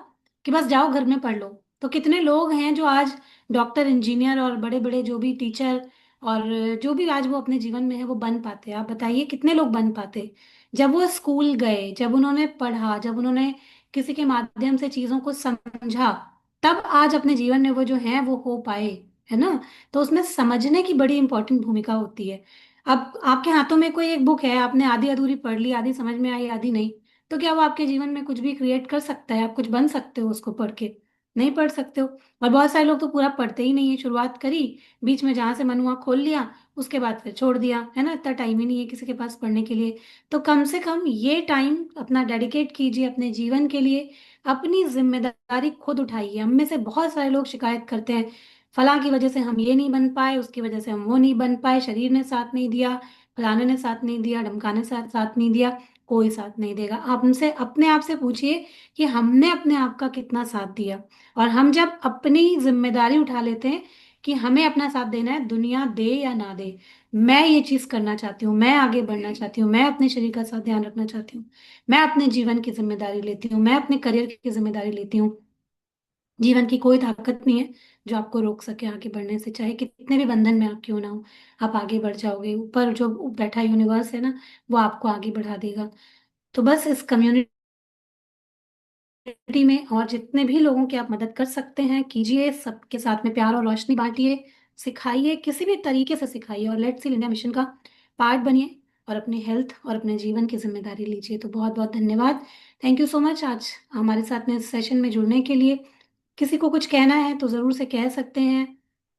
कि बस जाओ घर में पढ़ लो, तो कितने लोग हैं जो आज डॉक्टर, इंजीनियर और बड़े बड़े जो भी टीचर और जो भी आज वो अपने जीवन में है वो बन पाते हैं। आप बताइए कितने लोग बन पाते। जब वो स्कूल गए, जब उन्होंने पढ़ा, जब उन्होंने किसी के माध्यम से चीजों को समझा, तब आज अपने जीवन में वो जो है वो हो पाए, है ना। तो उसमें समझने की बड़ी इंपॉर्टेंट भूमिका होती है। अब आपके हाथों में कोई एक बुक है, आपने आधी अधूरी पढ़ ली, आधी समझ में आई आधी नहीं, तो क्या वो आपके जीवन में कुछ भी क्रिएट कर सकता है? आप कुछ बन सकते हो उसको पढ़ के? नहीं पढ़ सकते हो। और बहुत सारे लोग तो पूरा पढ़ते ही नहीं है, शुरुआत करी, बीच में जहां से मन हुआ खोल लिया, उसके बाद फिर छोड़ दिया, है ना। इतना टाइम ही नहीं है किसी के पास पढ़ने के लिए। तो कम से कम ये टाइम अपना डेडिकेट कीजिए अपने जीवन के लिए, अपनी जिम्मेदारी खुद उठाइए। हम में से बहुत सारे लोग शिकायत करते हैं, फलां की वजह से हम ये नहीं बन पाए, उसकी वजह से हम वो नहीं बन पाए, शरीर ने साथ नहीं दिया, फलाने ने साथ नहीं दिया, ढमकाने साथ नहीं दिया। कोई साथ नहीं देगा। आप उनसे अपने आप से पूछिए कि हमने अपने आप का कितना साथ दिया। और हम जब अपनी जिम्मेदारी उठा लेते हैं कि हमें अपना साथ देना है, दुनिया दे या ना दे, मैं ये चीज करना चाहती हूँ, मैं आगे बढ़ना चाहती हूँ, मैं अपने शरीर का साथ ध्यान रखना चाहती हूँ, मैं अपने जीवन की जिम्मेदारी लेती हूँ, मैं अपने करियर की जिम्मेदारी लेती हूँ। जीवन की कोई ताकत नहीं है जो आपको रोक सके आगे बढ़ने से, चाहे कितने भी बंधन में आप क्यों ना हो। आप आगे बढ़ जाओगे, ऊपर जो बैठा यूनिवर्स है ना, वो आपको आगे बढ़ा देगा। तो बस इस कम्युनिटी में और जितने भी लोगों की आप मदद कर सकते हैं कीजिए, सबके साथ में प्यार और रोशनी बांटिए, सिखाइए, किसी भी तरीके से सिखाइए, और लेट्स हील इंडिया मिशन का पार्ट बनिए, और अपनी हेल्थ और अपने जीवन की जिम्मेदारी लीजिए। तो बहुत बहुत धन्यवाद। थैंक यू सो मच आज हमारे साथ में इस सेशन में जुड़ने के लिए। किसी को कुछ कहना है तो ज़रूर से कह सकते हैं,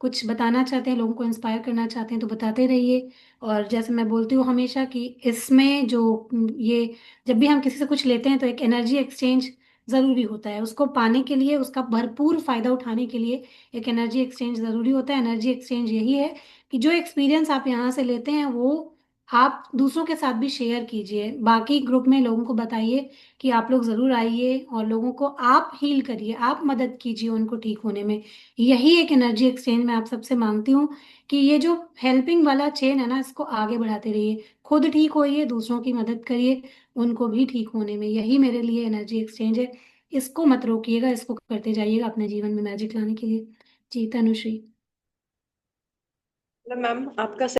कुछ बताना चाहते हैं, लोगों को इंस्पायर करना चाहते हैं तो बताते रहिए। और जैसे मैं बोलती हूँ हमेशा कि इसमें जो ये, जब भी हम किसी से कुछ लेते हैं तो एक एनर्जी एक्सचेंज ज़रूरी होता है। उसको पाने के लिए, उसका भरपूर फायदा उठाने के लिए एक एनर्जी एक्सचेंज ज़रूरी होता है। एनर्जी एक्सचेंज यही है कि जो एक्सपीरियंस आप यहाँ से लेते हैं वो आप दूसरों के साथ भी शेयर कीजिए, बाकी ग्रुप में लोगों को बताइए कि आप लोग जरूर आइए, और लोगों को आप हील करिए, आप मदद कीजिए उनको ठीक होने में। यही एक एनर्जी एक्सचेंज मैं आप सबसे मांगती हूँ कि ये जो हेल्पिंग वाला चेन है ना, इसको आगे बढ़ाते रहिए, खुद ठीक होइए, दूसरों की मदद करिए उनको भी ठीक होने में। यही मेरे लिए एनर्जी एक्सचेंज है। इसको मत रोकिएगा, इसको करते जाइएगा अपने जीवन में मैजिक लाने के लिए। जी तनुश्री। मतलब मैम आपका